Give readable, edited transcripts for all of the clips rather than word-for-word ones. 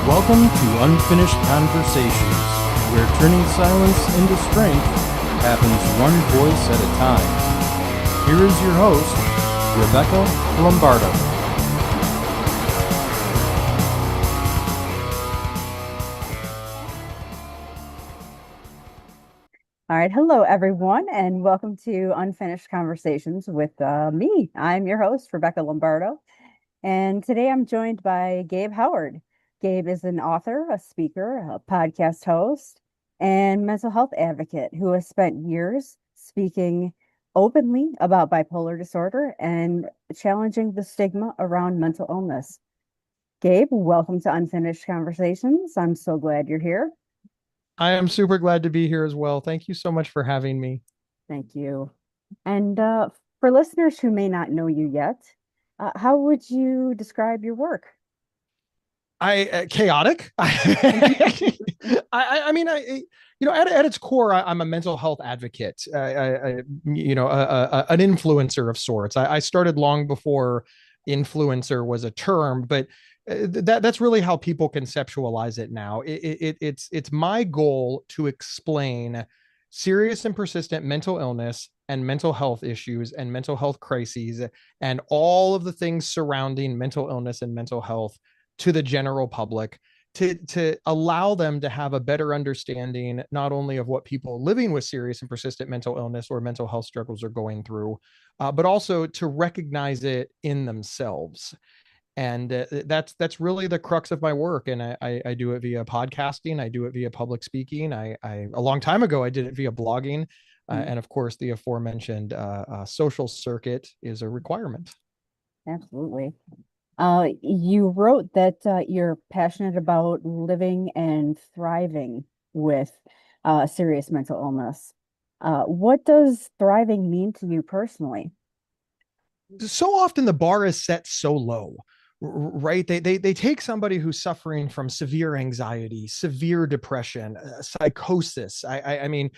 Welcome to Unfinished Conversations, where turning silence into strength happens one voice at a time. Here is your host, Rebecca Lombardo. All right. Hello, everyone, and welcome to Unfinished Conversations with me. I'm your host, Rebecca Lombardo, and today I'm joined by Gabe Howard. Gabe is an author, a speaker, a podcast host, and mental health advocate who has spent years speaking openly about bipolar disorder and challenging the stigma around mental illness. Gabe, welcome to Unfinished Conversations. I'm so glad you're here. I am super glad to be here as well. Thank you so much for having me. Thank you. And for listeners who may not know you yet, how would you describe your work? Chaotic. I mean, at its core, I'm a mental health advocate. An influencer of sorts. I started long before influencer was a term, but that's really how people conceptualize it now. It's my goal to explain serious and persistent mental illness and mental health issues and mental health crises and all of the things surrounding mental illness and mental health to the general public, to allow them to have a better understanding not only of what people living with serious and persistent mental illness or mental health struggles are going through, but also to recognize it in themselves. And that's really the crux of my work. And I do it via podcasting. I do it via public speaking. I a long time ago, I did it via blogging. And of course, the aforementioned social circuit is a requirement. Absolutely. You wrote that you're passionate about living and thriving with serious mental illness. What does thriving mean to you personally? So often the bar is set so low, right? They take somebody who's suffering from severe anxiety, severe depression, psychosis. I mean,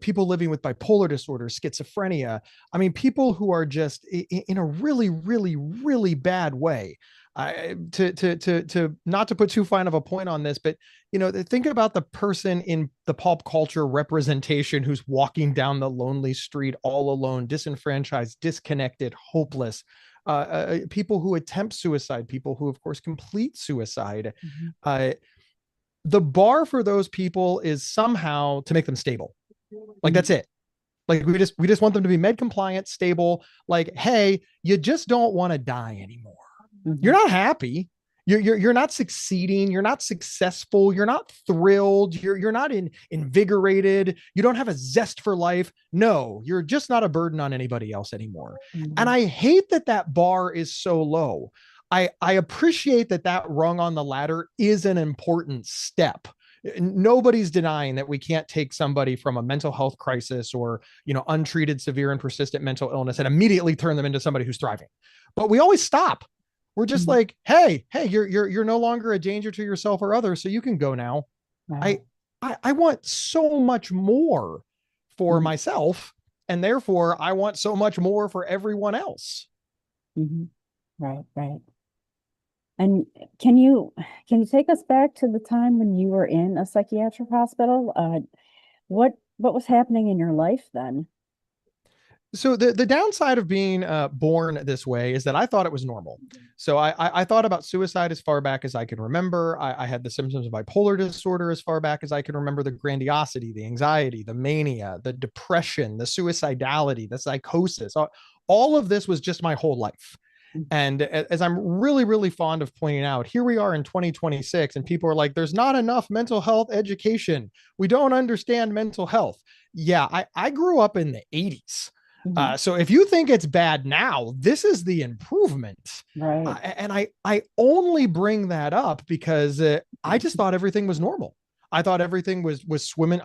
people living with bipolar disorder, schizophrenia. I mean, people who are just in a really, really, really bad way. To not to put too fine of a point on this, but think about the person in the pop culture representation who's walking down the lonely street all alone, disenfranchised, disconnected, hopeless. People who attempt suicide, people who, of course, complete suicide. Mm-hmm. The bar for those people is somehow to make them stable. Like, that's it. Like, we just want them to be med compliant, stable. Like, hey, you just don't want to die anymore. Mm-hmm. You're not happy. You're not succeeding. You're not successful. You're not thrilled. You're not invigorated. You don't have a zest for life. No, you're just not a burden on anybody else anymore. Mm-hmm. And I hate that bar is so low. I appreciate that rung on the ladder is an important step. Nobody's denying that we can't take somebody from a mental health crisis or, untreated severe and persistent mental illness and immediately turn them into somebody who's thriving. But we always stop. We're just like, hey, you're no longer a danger to yourself or others, so you can go now. Wow. I want so much more for myself, and therefore I want so much more for everyone else. Mm-hmm. Right. And can you take us back to the time when you were in a psychiatric hospital? What was happening in your life then? So the downside of being born this way is that I thought it was normal. So I thought about suicide as far back as I can remember. I had the symptoms of bipolar disorder as far back as I can remember, the grandiosity, the anxiety, the mania, the depression, the suicidality, the psychosis. All of this was just my whole life. And as I'm really, really fond of pointing out, here we are in 2026 and people are like, there's not enough mental health education. We don't understand mental health. Yeah, I grew up in the 80s. Mm-hmm. So if you think it's bad now, this is the improvement. Right. And I only bring that up because I just thought everything was normal. I thought everything was swimming.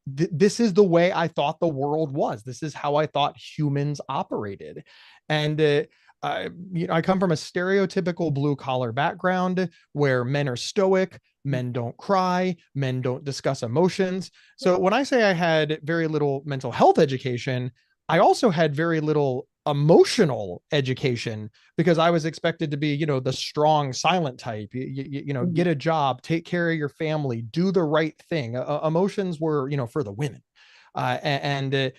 This is the way I thought the world was. This is how I thought humans operated. And I come from a stereotypical blue collar background where men are stoic, men don't cry, men don't discuss emotions. So when I say I had very little mental health education, I also had very little emotional education because I was expected to be, the strong, silent type, Mhm. get a job, take care of your family, do the right thing. Emotions were, for the women. And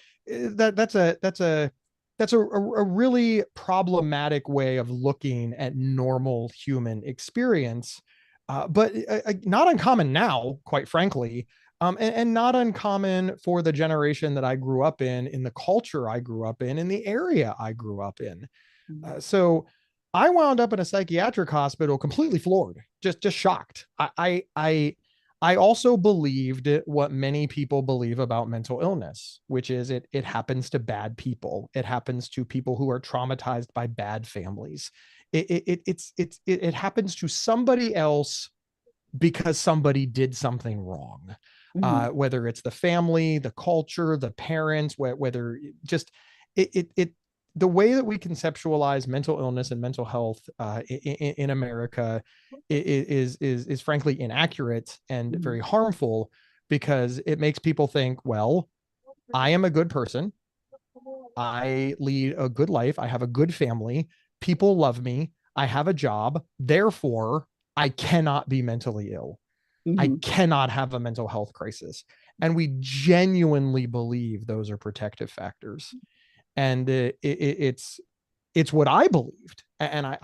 that's a really problematic way of looking at normal human experience. But not uncommon now, quite frankly, and not uncommon for the generation that I grew up in the culture I grew up in the area I grew up in. Mhm. So I wound up in a psychiatric hospital completely floored, just shocked. I also believed what many people believe about mental illness, which is it happens to bad people. It happens to people who are traumatized by bad families. It happens to somebody else because somebody did something wrong. Mhm. Whether it's the family, the culture, the parents, whether just it the way that we conceptualize mental illness and mental health in America is frankly inaccurate and Mhm. very harmful because it makes people think, well, I am a good person. I lead a good life. I have a good family. People love me. I have a job. Therefore, I cannot be mentally ill. I Mhm. cannot have a mental health crisis. And we genuinely believe those are protective factors. And it's what I believed. And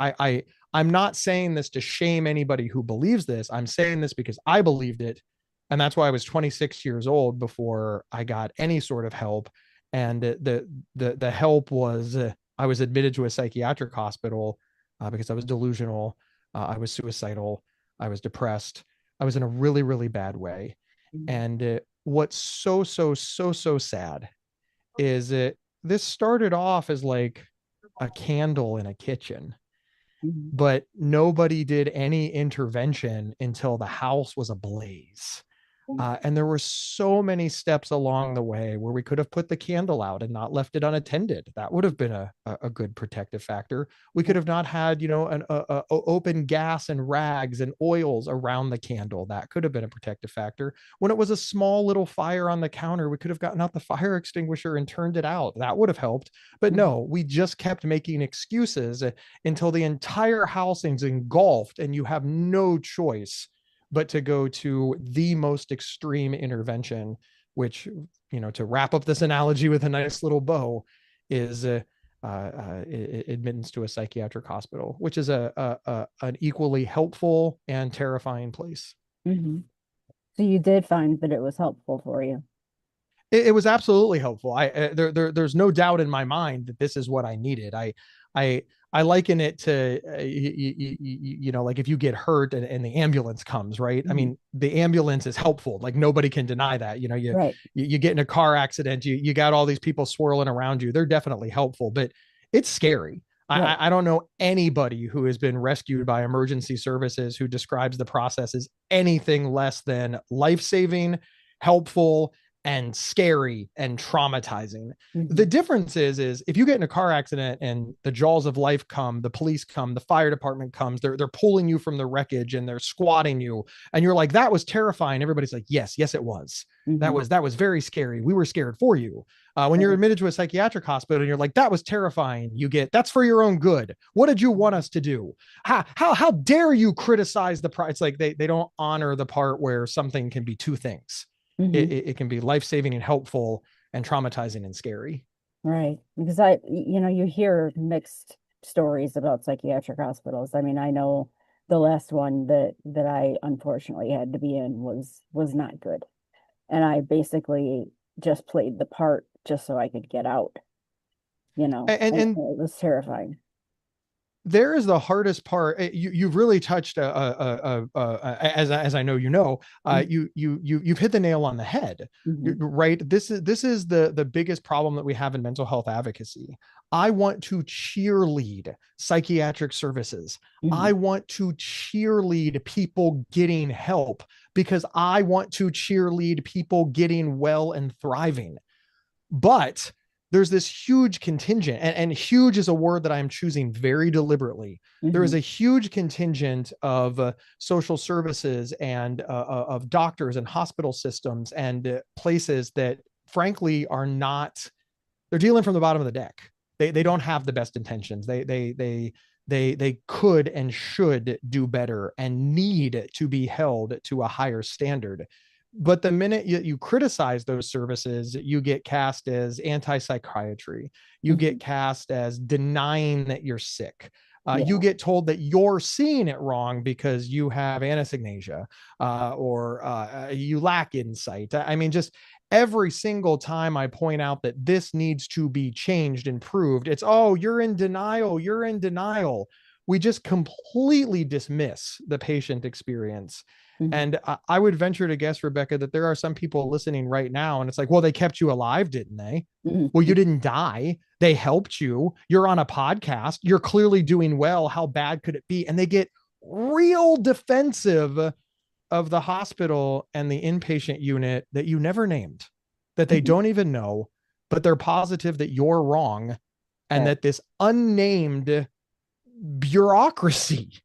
I'm not saying this to shame anybody who believes this. I'm saying this because I believed it. And that's why I was 26 years old before I got any sort of help. And the help was I was admitted to a psychiatric hospital because I was delusional. I was suicidal. I was depressed. I was in a really, really bad way. Mhm. And what's so sad is this started off as like a candle in a kitchen, Mhm. but nobody did any intervention until the house was ablaze. And there were so many steps along the way where we could have put the candle out and not left it unattended. That would have been a good protective factor. We could have not had, an open gas and rags and oils around the candle. That could have been a protective factor. When it was a small little fire on the counter, we could have gotten out the fire extinguisher and turned it out. That would have helped. But Mhm. no, we just kept making excuses until the entire house is engulfed and you have no choice but to go to the most extreme intervention, which, to wrap up this analogy with a nice little bow, is admittance to a psychiatric hospital, which is an equally helpful and terrifying place. Mhm. So you did find that it was helpful for you. It was absolutely helpful. There's no doubt in my mind that this is what I needed. I I liken it to like if you get hurt and the ambulance comes, right? I Mhm. mean, the ambulance is helpful. Like nobody can deny that. Right. You get in a car accident, you got all these people swirling around you. They're definitely helpful, but it's scary. Right. I don't know anybody who has been rescued by emergency services who describes the process as anything less than life-saving, helpful, and scary and traumatizing. The Mhm. difference is if you get in a car accident and the jaws of life come, the police come, the fire department comes, they're pulling you from the wreckage and they're squatting you, and you're like, that was terrifying. Everybody's like, yes, it was. Mhm. That was very scary. We were scared for you. When you're Right. admitted to a psychiatric hospital and you're like, that was terrifying, you get, that's for your own good. What did you want us to do? How dare you criticize the price? It's like they don't honor the part where something can be two things. Mhm. It can be life-saving and helpful and traumatizing and scary. Right. Because you hear mixed stories about psychiatric hospitals. I mean, I know the last one that I unfortunately had to be in was not good. And I basically just played the part just so I could get out, and and and it was terrifying. there is the hardest part. You've really touched as I know you've hit the nail on the head. Mm-hmm. Right, this is the biggest problem that we have in mental health advocacy. I want to cheerlead psychiatric services. Hmm. I want to cheerlead people getting help because I want to cheerlead people getting well and thriving. But there's this huge contingent, and huge is a word that I'm choosing very deliberately. There is Hmm. a huge contingent of social services and of doctors and hospital systems and places that, frankly, are not, they're dealing from the bottom of the deck. they don't have the best intentions. They could and should do better and need to be held to a higher standard. But the minute you criticize those services, you get cast as anti-psychiatry. You get cast as denying that you're sick. You get told that you're seeing it wrong because you have anosognosia, or you lack insight. I mean, just every single time I point out that this needs to be changed, improved, it's, oh, you're in denial. You're in denial. We just completely dismiss the patient experience. And I would venture to guess, Rebecca, that there are some people listening right now, and it's like, well, they kept you alive, didn't they? Well, you didn't die. They helped you. You're on a podcast. You're clearly doing well. How bad could it be? And they get real defensive of the hospital and the inpatient unit that you never named, that they don't even know, but they're positive that you're wrong, and that this unnamed bureaucracy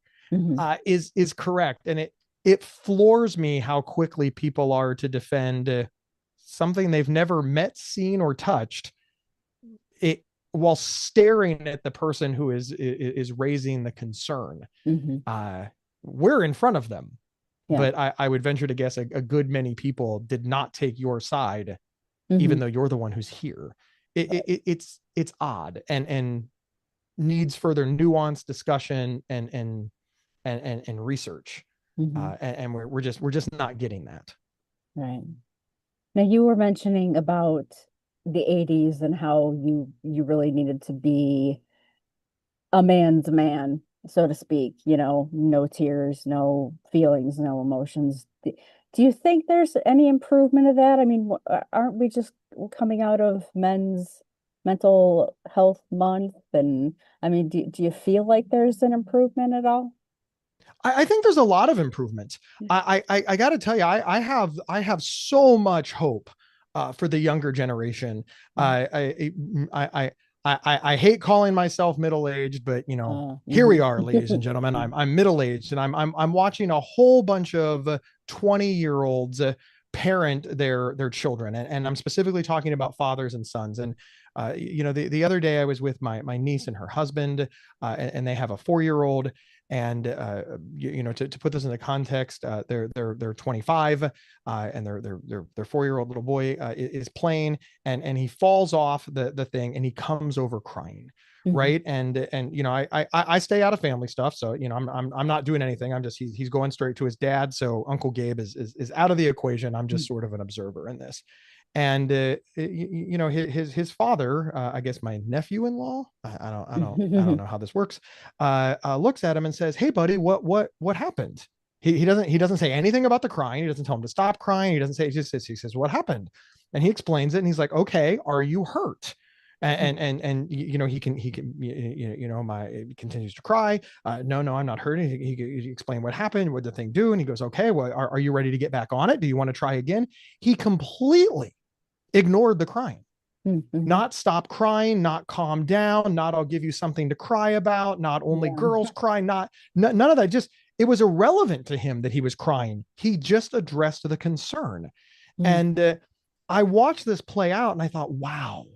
is correct. And it floors me how quickly people are to defend something they've never met, seen, or touched, it while staring at the person who is raising the concern. We're in front of them, but I would venture to guess a good many people did not take your side, even though you're the one who's here. It's odd and needs further nuance, discussion, and research. And we're just not getting that. Right. Now, you were mentioning about the 80s and how you really needed to be a man's man, so to speak, no tears, no feelings, no emotions. Do you think there's any improvement of that? I mean, aren't we just coming out of Men's Mental Health Month? And I mean, do you feel like there's an improvement at all? I think there's a lot of improvement. I got to tell you, I have so much hope for the younger generation. I hate calling myself middle-aged, but here we are, ladies and gentlemen. I'm middle-aged, and I'm watching a whole bunch of 20-year-olds parent their children, and I'm specifically talking about fathers and sons. And the other day I was with my niece and her husband, and they have a 4-year-old. And to put this in the context, they're 25, and their 4-year-old little boy is playing, and he falls off the thing, and he comes over crying, right? And I stay out of family stuff, so I'm not doing anything. I'm just he's going straight to his dad. So Uncle Gabe is out of the equation. I'm just sort of an observer in this. And his father, I guess my nephew-in-law, I don't know how this works, looks at him and says, "Hey, buddy, what happened?" He doesn't say anything about the crying. He doesn't tell him to stop crying. He doesn't say. He says, "What happened?" And he explains it. And he's like, "Okay, are you hurt?" And he continues to cry. No, I'm not hurt. He explained what happened. What did the thing do? And he goes, "Okay, well, are you ready to get back on it? Do you want to try again?" He completely ignored the crying, not stop crying, not calm down, not I'll give you something to cry about, not only girls cry, none of that. Just, it was irrelevant to him that he was crying. He just addressed the concern. And I watched this play out, and I thought, wow,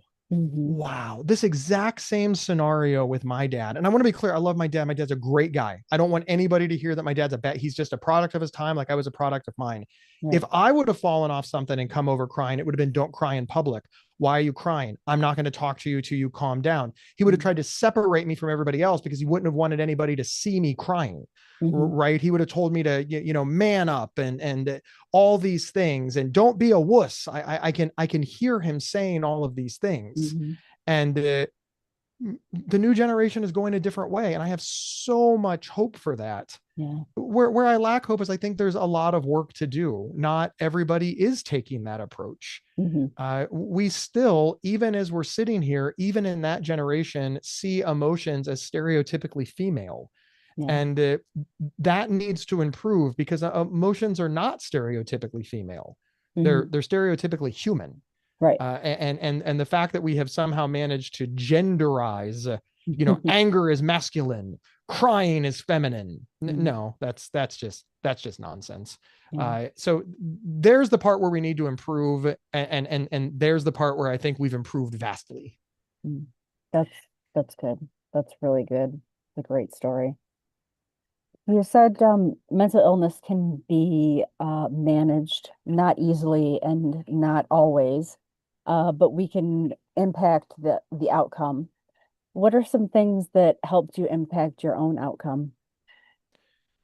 this exact same scenario with my dad. And I want to be clear, I love my dad. My dad's a great guy. I don't want anybody to hear that my dad's he's just a product of his time, like I was a product of mine. If I would have fallen off something and come over crying, it would have been, "Don't cry in public. Why are you crying? I'm not going to talk to you till you calm down." He would have tried to separate me from everybody else because he wouldn't have wanted anybody to see me crying. Right? He would have told me to, man up and all these things, and don't be a wuss. I can hear him saying all of these things. And the new generation is going a different way. And I have so much hope for that. Where I lack hope is I think there's a lot of work to do. Not everybody is taking that approach. We still, even as we're sitting here, even in that generation, see emotions as stereotypically female. And that needs to improve, because emotions are not stereotypically female. They're stereotypically human. Right. And the fact that we have somehow managed to genderize, anger is masculine, crying is feminine. No, that's just nonsense. So there's the part where we need to improve, and there's the part where I think we've improved vastly. That's that's good. That's really good. It's a great story. You said mental illness can be managed, not easily and not always, but we can impact the outcome. What are some things that helped you impact your own outcome?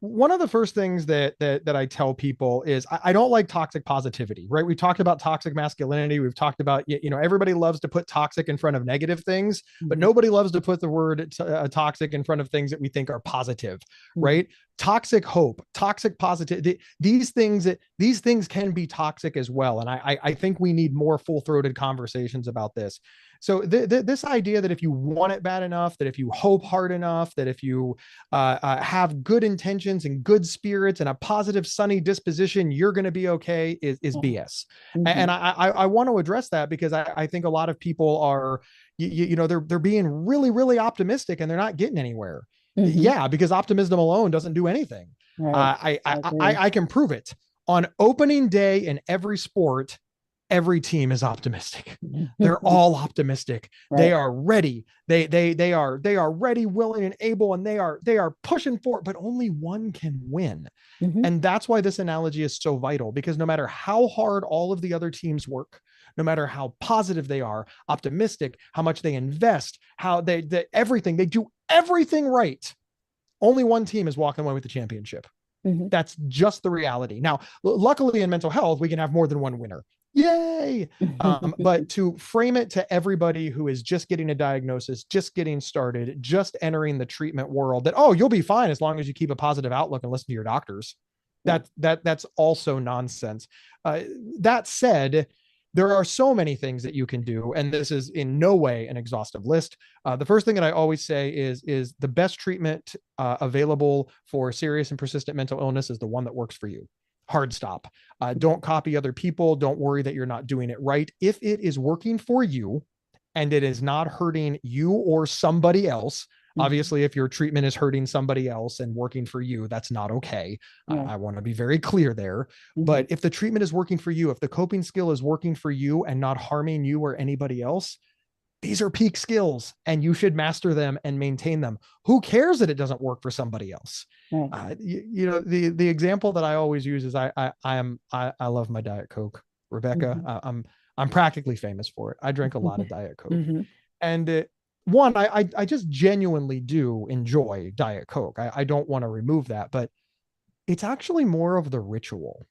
One of the first things that I tell people is I don't like toxic positivity, right? We've talked about toxic masculinity. We've talked about, everybody loves to put toxic in front of negative things, but Mhm. nobody loves to put the word toxic in front of things that we think are positive, Mhm. right? Toxic hope, toxic positivity. These things can be toxic as well. And I think we need more full-throated conversations about this. So this idea that if you want it bad enough, that if you hope hard enough, that if you have good intentions and good spirits and a positive, sunny disposition, you're going to be okay is Yeah. BS. And Mhm. I want to address that because I think a lot of people are, they're being really, really optimistic and they're not getting anywhere. Mhm. Yeah, because optimism alone doesn't do anything. Right. I agree. I can prove it. On opening day in every sport, every team is optimistic. They're all optimistic. They Right. are ready. They are ready, willing, and able, and they are pushing for it, but only one can win. Hmm. And that's why this analogy is so vital, because no matter how hard all of the other teams work, no matter how positive they are, optimistic, how much they invest, how they everything, they do everything right. Only one team is walking away with the championship. Hmm. That's just the reality. Now, luckily in mental health, we can have more than one winner. Yay. But to frame it to everybody who is just getting a diagnosis, just getting started, just entering the treatment world, that, oh, you'll be fine as long as you keep a positive outlook and listen to your doctors. Yeah. That's also nonsense. Uh, that said, there are so many things that you can do, and this is in no way an exhaustive list. The first thing that I always say is the best treatment available for serious and persistent mental illness is the one that works for you. Hard stop. Don't copy other people. Don't worry that you're not doing it right. If it is working for you and it is not hurting you or somebody else, Hmm. obviously, if your treatment is hurting somebody else and working for you, that's not okay. Right. I want to be very clear there. Hmm. But if the treatment is working for you, if the coping skill is working for you and not harming you or anybody else, these are peak skills and you should master them and maintain them. Who cares that it doesn't work for somebody else? Right. The example that I always use is I love my Diet Coke, Rebecca. Hmm. I'm practically famous for it. I drink a lot of Diet Coke, Hmm. and one, I just genuinely do enjoy Diet Coke. I don't want to remove that, but it's actually more of the ritual.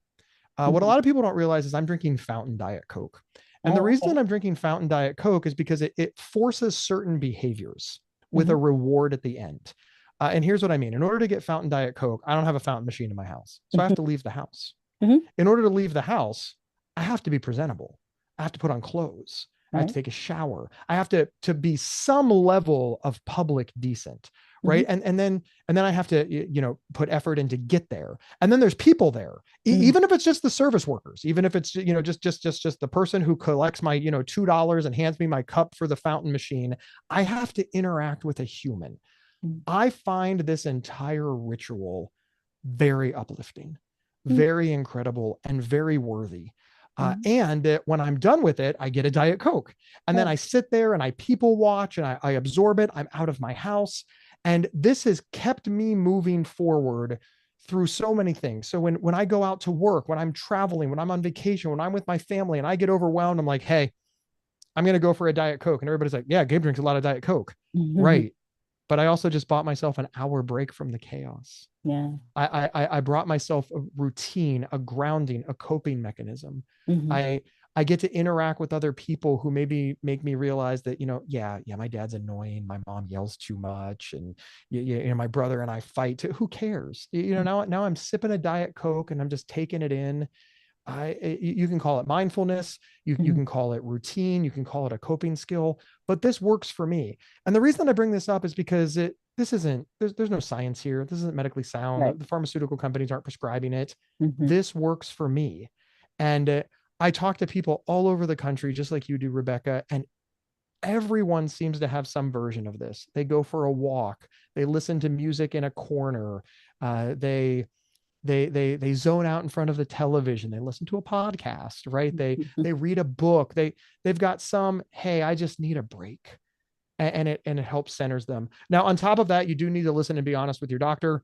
What a Hmm. lot of people don't realize is I'm drinking fountain Diet Coke. And the Oh, reason okay. that I'm drinking fountain Diet Coke is because it forces certain behaviors with Hmm. a reward at the end. And here's what I mean. In order to get fountain Diet Coke, I don't have a fountain machine in my house. So I have to leave the house. Hmm. In order to leave the house, I have to be presentable. I have to put on clothes. I have to Right. take a shower. I have to be some level of public decent, Hmm. right? And then I have to put effort in to get there. And then there's people there, Hmm. even if it's just the service workers, even if it's just the person who collects my $2 and hands me my cup for the fountain machine. I have to interact with a human. I find this entire ritual very uplifting, very incredible, and very worthy. Hmm. And when I'm done with it, I get a Diet Coke. And then Right. I sit there and I people watch and I absorb it. I'm out of my house. And this has kept me moving forward through so many things. So when I go out to work, when I'm traveling, when I'm on vacation, when I'm with my family and I get overwhelmed, I'm like, hey, I'm going to go for a Diet Coke. And everybody's like, yeah, Gabe drinks a lot of Diet Coke. Hmm. Right. But I also just bought myself an hour break from the chaos. Yeah. I brought myself a routine, a grounding, a coping mechanism. Hmm. I get to interact with other people who maybe make me realize that, yeah, my dad's annoying. My mom yells too much. And, my brother and I fight too. Who cares? Now I'm sipping a Diet Coke and I'm just taking it in. You can call it mindfulness, you Hmm. can call it routine, you can call it a coping skill, but this works for me. And the reason that I bring this up is because this isn't there's no science here. This isn't medically sound. Right. The pharmaceutical companies aren't prescribing it. Hmm. This works for me. And I talk to people all over the country, just like you do, Rebecca, and everyone seems to have some version of this. They go for a walk, they listen to music in a corner, they zone out in front of the television, they listen to a podcast, right? They read a book, they've got some, hey, I just need a break. and it helps centers them. Now, on top of that, you do need to listen and be honest with your doctor.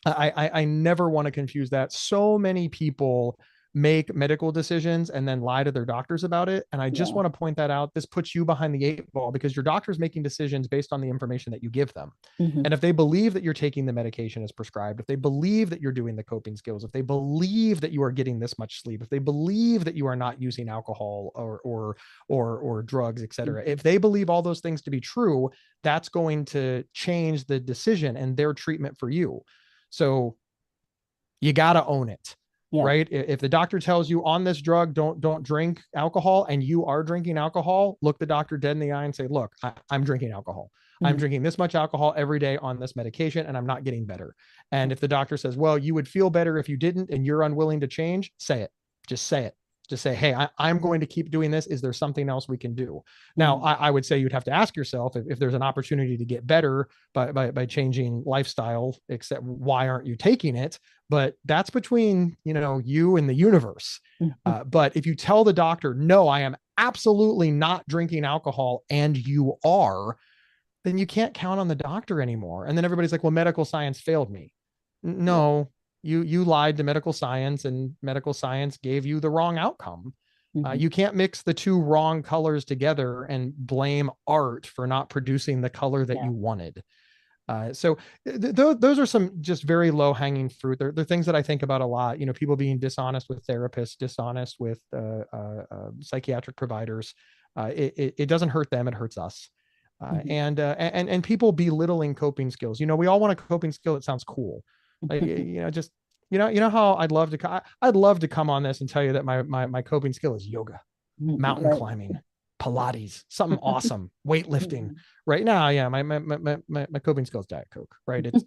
I never want to confuse that. So many people make medical decisions and then lie to their doctors about it. And I just Yeah. want to point that out. This puts you behind the eight ball because your doctor's making decisions based on the information that you give them. Mhm. And if they believe that you're taking the medication as prescribed, if they believe that you're doing the coping skills, if they believe that you are getting this much sleep, if they believe that you are not using alcohol or drugs, et cetera, if they believe all those things to be true, that's going to change the decision and their treatment for you. So you got to own it. Yeah. Right. If the doctor tells you on this drug, don't drink alcohol, and you are drinking alcohol, look the doctor dead in the eye and say, look, I'm drinking alcohol. I'm Mhm. drinking this much alcohol every day on this medication, and I'm not getting better. And if the doctor says, well, you would feel better if you didn't, and you're unwilling to change, say it. Just say it. Just say, hey, I'm going to keep doing this. Is there something else we can do? Now, I would say you'd have to ask yourself if there's an opportunity to get better by changing lifestyle, except why aren't you taking it? But that's between, you and the universe. But if you tell the doctor, no, I am absolutely not drinking alcohol, and you are, then you can't count on the doctor anymore. And then everybody's like, well, medical science failed me. No, you lied to medical science, and medical science gave you the wrong outcome. You can't mix the two wrong colors together and blame art for not producing the color that you wanted. So those are some just very low hanging fruit. They're things that I think about a lot. People being dishonest with therapists, dishonest with psychiatric providers. It doesn't hurt them; it hurts us. And people belittling coping skills. We all want a coping skill that sounds cool. Like, just how I'd love to come on this and tell you that my coping skill is yoga, mountain climbing, Pilates, something awesome, weightlifting. Right now, yeah, my coping skill is Diet Coke. Right? It's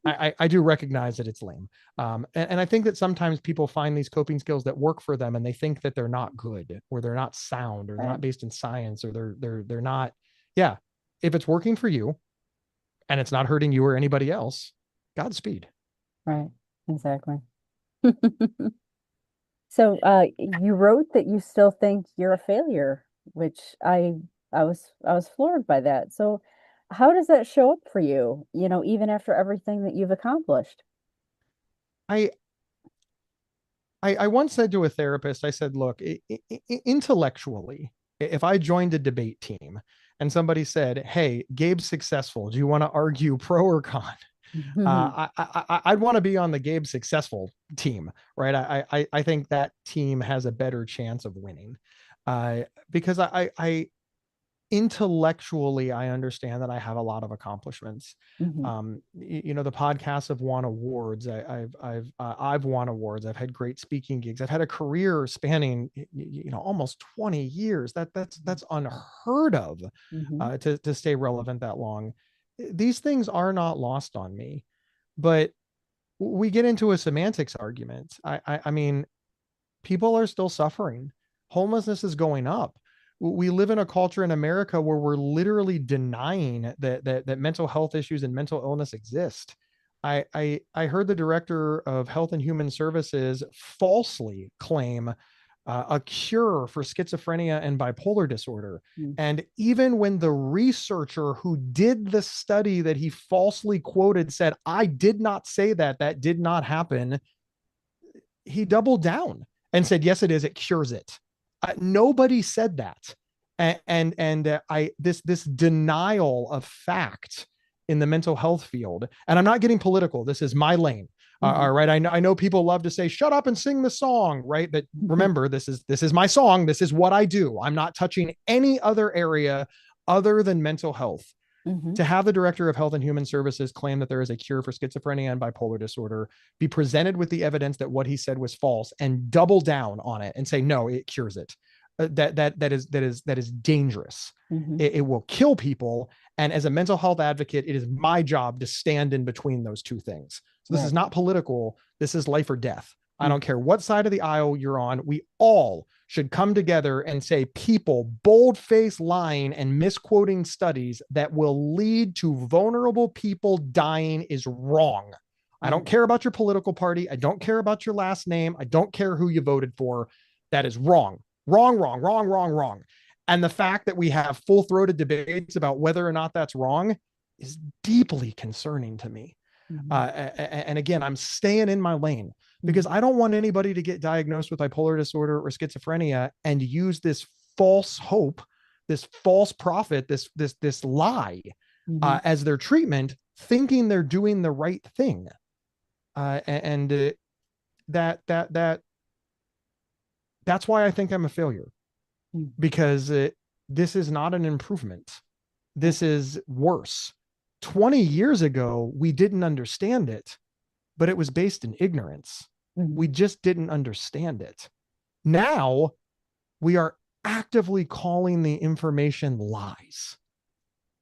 I do recognize that it's lame, and I think that sometimes people find these coping skills that work for them, and they think that they're not good, or they're not sound, or they're not based in science, or they're not. Yeah, if it's working for you, and it's not hurting you or anybody else, Godspeed. Right. Exactly. So you wrote that you still think you're a failure, which I was floored by that. So how does that show up for you, even after everything that you've accomplished? I once said to a therapist, I said, look, intellectually, if I joined a debate team and somebody said, hey, Gabe's successful, do you want to argue pro or con? I'd want to be on the Gabe successful team, right? I think that team has a better chance of winning, because I intellectually, I understand that I have a lot of accomplishments. The podcasts have won awards. I've won awards. I've had great speaking gigs. I've had a career spanning, almost 20 years. That's unheard of, to stay relevant that long. These things are not lost on me, but we get into a semantics argument. I mean, people are still suffering. Homelessness is going up. We live in a culture in America where we're literally denying that mental health issues and mental illness exist. I heard the director of Health and Human Services falsely claim a cure for schizophrenia and bipolar disorder. And even when the researcher who did the study that he falsely quoted said, I did not say that did not happen, he doubled down and said, yes, it is. It cures it. Nobody said that. This denial of fact in the mental health field, and I'm not getting political. This is my lane. All right. I know people love to say, shut up and sing the song, right? But remember, this is my song. This is what I do. I'm not touching any other area other than mental health. To have the director of Health and Human Services claim that there is a cure for schizophrenia and bipolar disorder, be presented with the evidence that what he said was false, and double down on it and say, no, it cures it. That is dangerous. It will kill people. And as a mental health advocate, it is my job to stand in between those two things. So this is not political. This is life or death. I don't care what side of the aisle you're on. We all should come together and say people bold-faced lying and misquoting studies that will lead to vulnerable people dying is wrong. I don't care about your political party. I don't care about your last name. I don't care who you voted for. That is wrong. Wrong. And the fact that we have full-throated debates about whether or not that's wrong is deeply concerning to me. And again, I'm staying in my lane because I don't want anybody to get diagnosed with bipolar disorder or schizophrenia and use this false hope, this false prophet, this lie as their treatment, thinking they're doing the right thing. That's why I think I'm a failure, because this is not an improvement. This is worse. 20 years ago, we didn't understand it, but it was based in ignorance. We just didn't understand it. Now we are actively calling the information lies.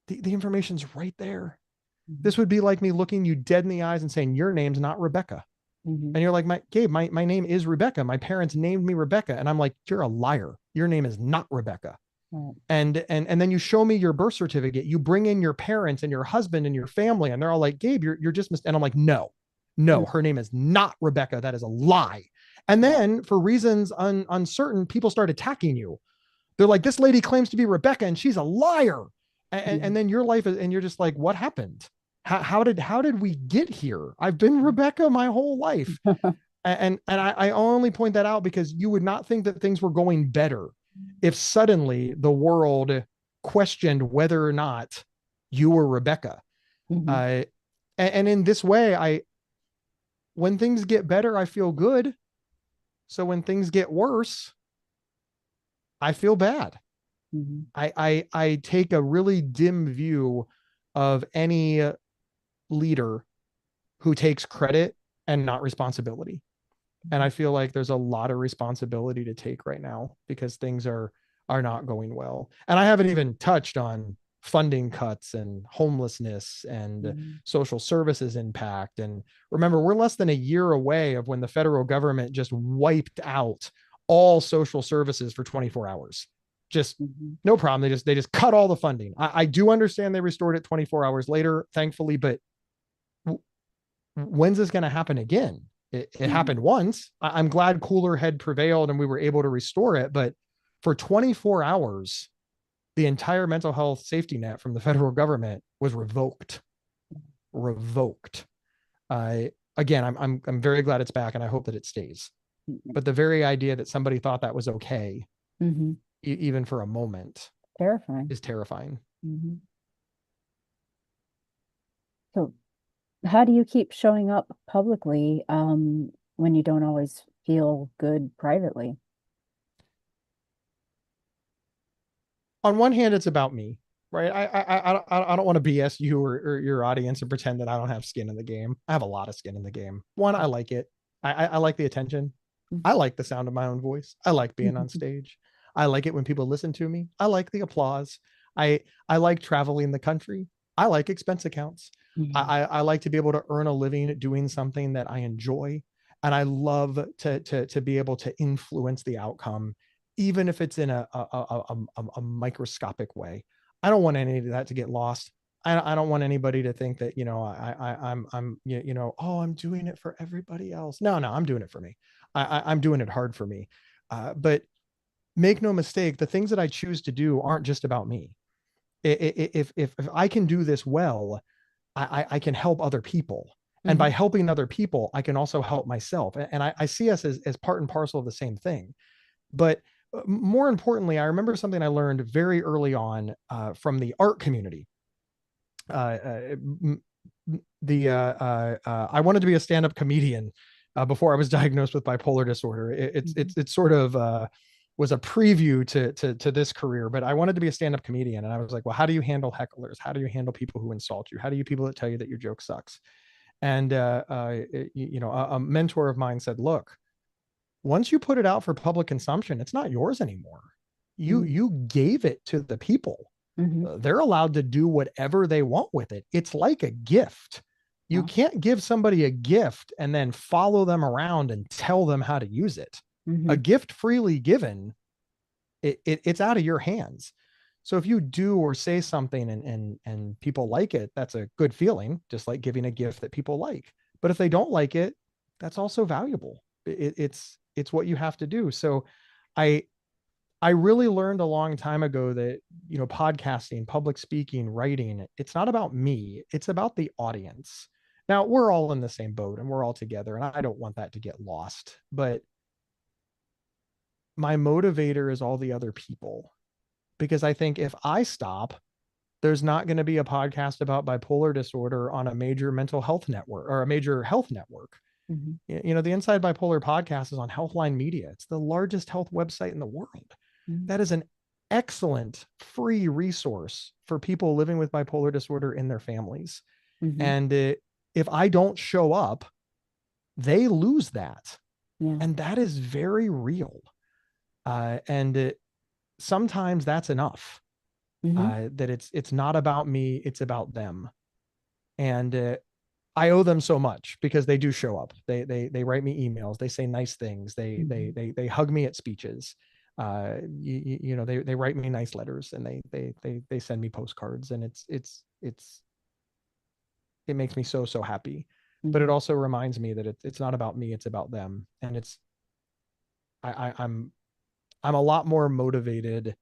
The information's right there. This would be like me looking you dead in the eyes and saying, your name's not Rebecca. And you're like, Gabe, my name is Rebecca. My parents named me Rebecca. And I'm like, you're a liar. Your name is not Rebecca. And then you show me your birth certificate. You bring in your parents and your husband and your family, and they're all like, Gabe, you're just and I'm like, no, her name is not Rebecca. That is a lie. And then for reasons uncertain, people start attacking you. They're like, this lady claims to be Rebecca and she's a liar. And then your life is, and you're just like, what happened? How did we get here? I've been Rebecca my whole life. and I only point that out because you would not think that things were going better if suddenly the world questioned whether or not you were Rebecca. And in this way, when things get better, I feel good. So when things get worse, I feel bad. I take a really dim view of any leader who takes credit and not responsibility. And I feel like there's a lot of responsibility to take right now because things are not going well. And I haven't even touched on funding cuts and homelessness and social services impact. And remember, we're less than a year away of when the federal government just wiped out all social services for 24 hours. Just no problem. They just cut all the funding. I do understand they restored it 24 hours later, thankfully, but when's this going to happen again? It happened once. I'm glad cooler head prevailed and we were able to restore it. But for 24 hours, the entire mental health safety net from the federal government was revoked. Again, I'm very glad it's back and I hope that it stays. But the very idea that somebody thought that was okay, even for a moment, is terrifying. So how do you keep showing up publicly when you don't always feel good privately? On one hand, it's about me, right? I don't want to BS you or your audience and pretend that I don't have skin in the game. I have a lot of skin in the game. One, I like it. I like the attention. I like the sound of my own voice. I like being on stage. I like it when people listen to me. I like the applause. I like traveling the country. I like expense accounts. I like to be able to earn a living doing something that I enjoy. And I love to be able to influence the outcome, even if it's in a microscopic way. I don't want any of that to get lost. I don't want anybody to think that, I'm doing it for everybody else. No, I'm doing it for me. I'm doing it hard for me. But make no mistake, the things that I choose to do aren't just about me. If I can do this well, I can help other people. And by helping other people, I can also help myself. And I see us as part and parcel of the same thing. But more importantly, I remember something I learned very early on from the art community. I wanted to be a stand-up comedian before I was diagnosed with bipolar disorder. It sort of was a preview to this career, but I wanted to be a stand-up comedian. And I was like, well, how do you handle hecklers? How do you handle people who insult you? How do you people that tell you that your joke sucks? And a mentor of mine said, look, once you put it out for public consumption, it's not yours anymore. You gave it to the people. They're allowed to do whatever they want with it. It's like a gift. You can't give somebody a gift and then follow them around and tell them how to use it. A gift freely given, it's out of your hands. So if you do or say something and people like it, that's a good feeling, just like giving a gift that people like. But if they don't like it, that's also valuable. It's what you have to do. So I I really learned a long time ago that, podcasting, public speaking, writing, it's not about me, it's about the audience. Now, we're all in the same boat and we're all together, and I don't want that to get lost. But my motivator is all the other people, because I think if I stop, there's not going to be a podcast about bipolar disorder on a major mental health network or a major health network. Mhm. The Inside Bipolar podcast is on Healthline Media. It's the largest health website in the world. Mhm. That is an excellent free resource for people living with bipolar disorder in their families. Mhm. And if I don't show up, they lose that. Yeah. And that is very real. And sometimes that's enough. Mhm. That it's not about me, it's about them. And I owe them so much because they do show up. They write me emails. They say nice things. Mhm. They hug me at speeches. They write me nice letters, and they send me postcards, and it makes me so happy. But it Mhm. also reminds me that it's not about me, it's about them. And I'm a lot more motivated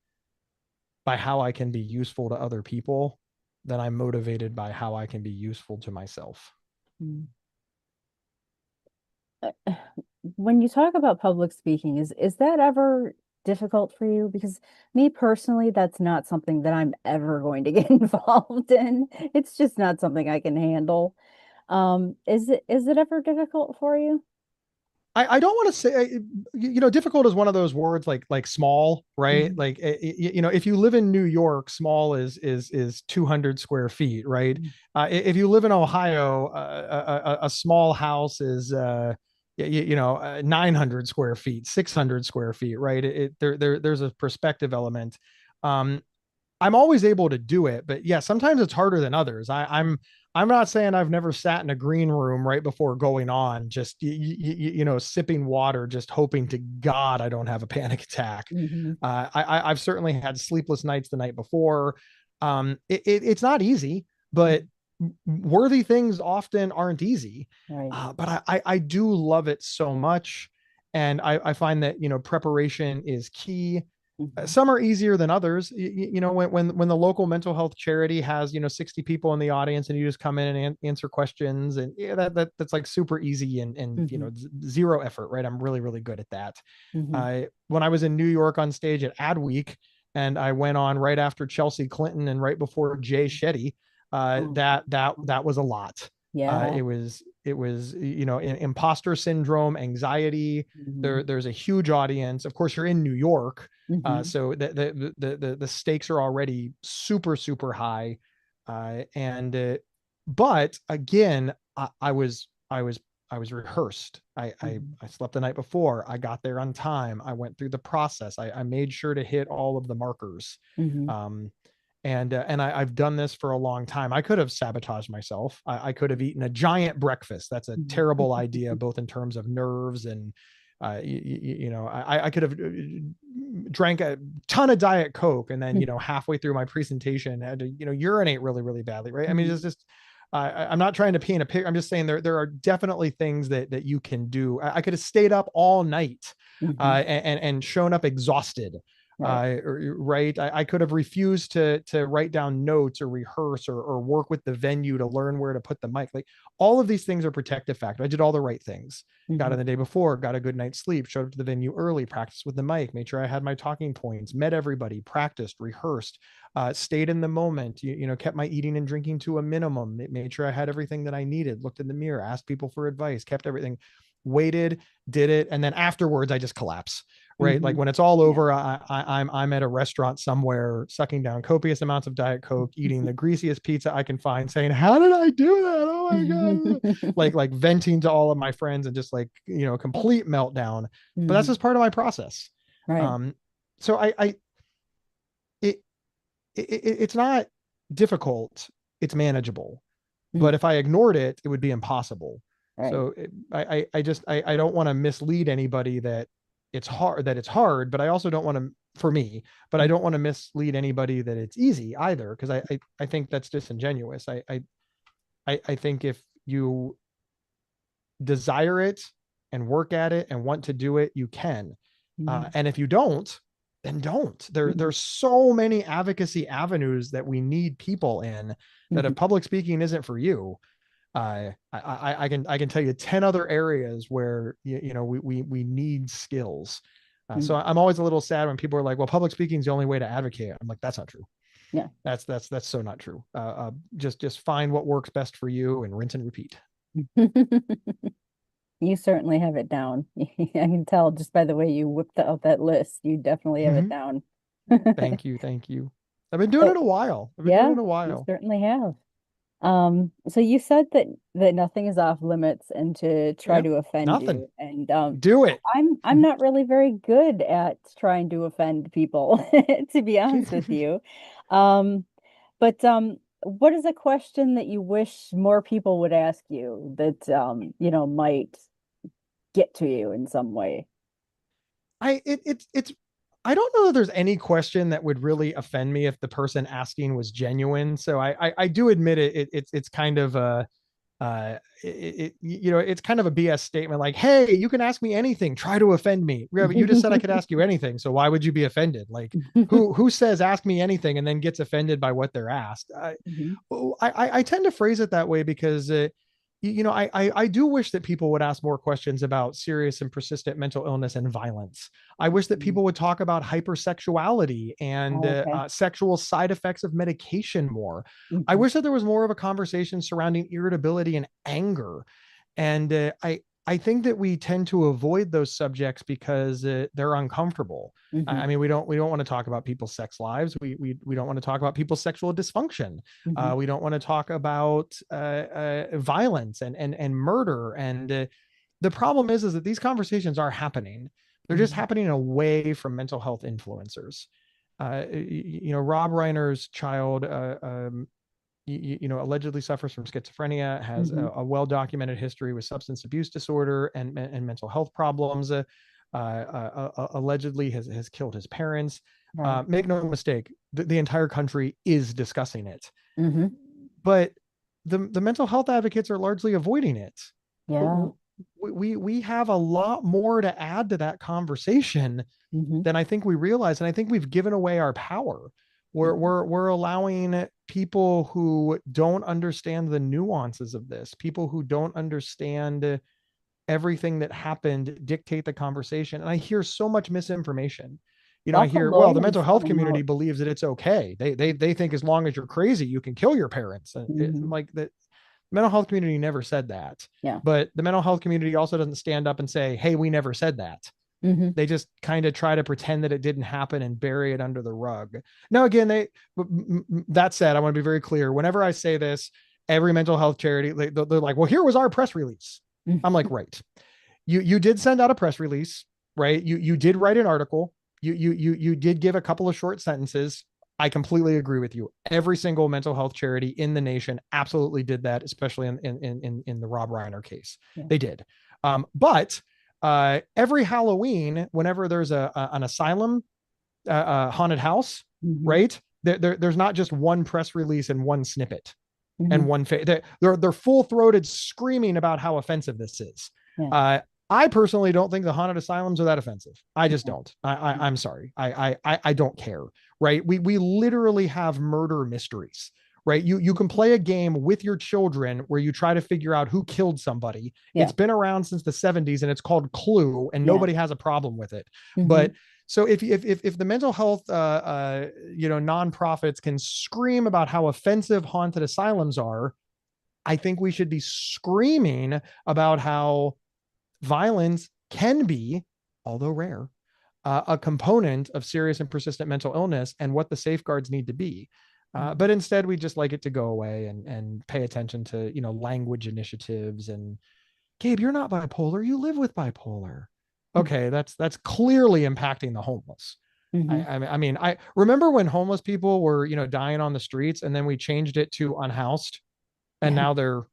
by how I can be useful to other people than I'm motivated by how I can be useful to myself. Mhm. Uh, When you talk about public speaking, is that ever difficult for you? Because me personally, that's not something that I'm ever going to get involved in. It's just not something I can handle. Is it ever difficult for you? I don't want to say, difficult is one of those words like small, right? Mhm. Like, if you live in New York, small is 200 square feet, right? Mhm. If you live in Ohio, a small house is, 900 square feet, 600 square feet, right? There's a perspective element. Um, I'm always able to do it, but yeah, sometimes it's harder than others. I'm not saying I've never sat in a green room right before going on, just sipping water, just hoping to God I don't have a panic attack. Mhm. I've certainly had sleepless nights the night before. It's not easy, but Mhm. worthy things often aren't easy. Right. But I do love it so much, and I find that preparation is key. Mhm. Some are easier than others. When the local mental health charity has 60 people in the audience, and you just come in and answer questions, and yeah, that's like super easy, and Mhm. zero effort, right? I'm really good at that. Mhm. When I was in New York on stage at Adweek, and I went on right after Chelsea Clinton and right before Jay Shetty, Oh. that was a lot. Yeah. It was imposter syndrome, anxiety. Mhm. There's a huge audience. Of course, you're in New York, Mhm. so the stakes are already super high, and but again, I was rehearsed. Mhm. I slept the night before. I got there on time. I went through the process. I made sure to hit all of the markers. Mhm. Um, I've done this for a long time. I could have sabotaged myself. I could have eaten a giant breakfast. That's a Mhm. terrible idea, both in terms of nerves and, I could have drank a ton of Diet Coke, and then, halfway through my presentation, had to, urinate really badly, right? I mean, it's Mhm. just, I'm not trying to paint a picture. I'm just saying there are definitely things that you can do. I could have stayed up all night, Mhm. and shown up exhausted, Right. right. I could have refused to write down notes or rehearse or work with the venue to learn where to put the mic. Like, all of these things are protective factor. I did all the right things. Got in Mhm. the day before, got a good night's sleep, showed up to the venue early, practiced with the mic, made sure I had my talking points, met everybody, practiced, rehearsed, stayed in the moment, kept my eating and drinking to a minimum, made sure I had everything that I needed, looked in the mirror, asked people for advice, kept everything, waited, did it. And then afterwards, I just collapse, right? Like, Mhm. when it's all Yeah. over, I'm at a restaurant somewhere, sucking down copious amounts of Diet Coke, eating the greasiest pizza I can find, saying, "How did I do that? Oh my god!" Like venting to all of my friends, and just like, complete meltdown. But that's Mhm. just part of my process. Right. Um, so it, it's not difficult. It's manageable. But Mhm. if I ignored it, it would be impossible. Right. So I don't want to mislead anybody that it's hard, but I also don't want to, for me, but I Mhm. don't want to mislead anybody that it's easy either, because I think that's disingenuous. I think if you desire it and work at it and want to do it, you can. Mhm. And if you don't, then don't. There's so many advocacy avenues that we need people in, that if public speaking isn't for you, I can tell you 10 other areas where we need skills. So I'm always a little sad when people are like, well, public speaking is the only way to advocate. I'm like, that's not true. Yeah. That's so not true. Just find what works best for you and rinse and repeat. You certainly have it down. I can tell just by the way you whipped out that list. You definitely have it down. Thank you. I've been doing it a while. Yeah, you certainly have. So you said that nothing is off limits and to try to offend Nothing. you. And Do it. I'm not really very good at trying to offend people, to be honest with you. But what is a question that you wish more people would ask you that might get to you in some way? It's I don't know that there's any question that would really offend me if the person asking was genuine. So I do admit it's kind of a it's kind of a BS statement, like, hey, you can ask me anything, try to offend me. Yeah, but you just said I could ask you anything, so why would you be offended? Like, who says ask me anything and then gets offended by what they're asked? I tend to phrase it that way because I do wish that people would ask more questions about serious and persistent mental illness and violence. I wish that people would talk about hypersexuality and sexual side effects of medication more. I wish that there was more of a conversation surrounding irritability and anger. And I think that we tend to avoid those subjects because they're uncomfortable. I mean, we don't want to talk about people's sex lives. We don't want to talk about people's sexual dysfunction. We don't want to talk about violence and murder. And the problem is that these conversations are happening. They're just happening away from mental health influencers. Rob Reiner's child, allegedly suffers from schizophrenia, has a well-documented history with substance abuse disorder and mental health problems. Allegedly has killed his parents. Right. Make no mistake, the entire country is discussing it. But the mental health advocates are largely avoiding it. Yeah. We have a lot more to add to that conversation than I think we realize. And I think we've given away our power. We're allowing people who don't understand the nuances of this, people who don't understand everything that happened, dictate the conversation. And I hear so much misinformation. I hear, well, the mental health community believes that it's okay. They think as long as you're crazy, you can kill your parents. And like that, mental health community never said that. Yeah. But the mental health community also doesn't stand up and say, hey, we never said that. They just kind of try to pretend that it didn't happen and bury it under the rug. Now, again, that said, I want to be very clear. Whenever I say this, every mental health charity, they're like, well, here was our press release. I'm like, right. You did send out a press release, right? You did write an article. You did give a couple of short sentences. I completely agree with you. Every single mental health charity in the nation absolutely did that, especially in the Rob Reiner case. Yeah. They did. But every Halloween, whenever there's an asylum, haunted house, right? There's not just one press release and one snippet and one they're full-throated screaming about how offensive this is. Yeah. I personally don't think the haunted asylums are that offensive. I just don't. I'm sorry. I don't care. Right? We literally have murder mysteries. Right? You can play a game with your children where you try to figure out who killed somebody. Yeah. It's been around since the 70s and it's called Clue, and nobody has a problem with it. But so if the mental health nonprofits can scream about how offensive haunted asylums are, I think we should be screaming about how violence can be, although rare, a component of serious and persistent mental illness and what the safeguards need to be. But instead, we just like it to go away and pay attention to, language initiatives. And Gabe, you're not bipolar. You live with bipolar. Okay, that's clearly impacting the homeless. I mean, I remember when homeless people were, dying on the streets, and then we changed it to unhoused, and now they're,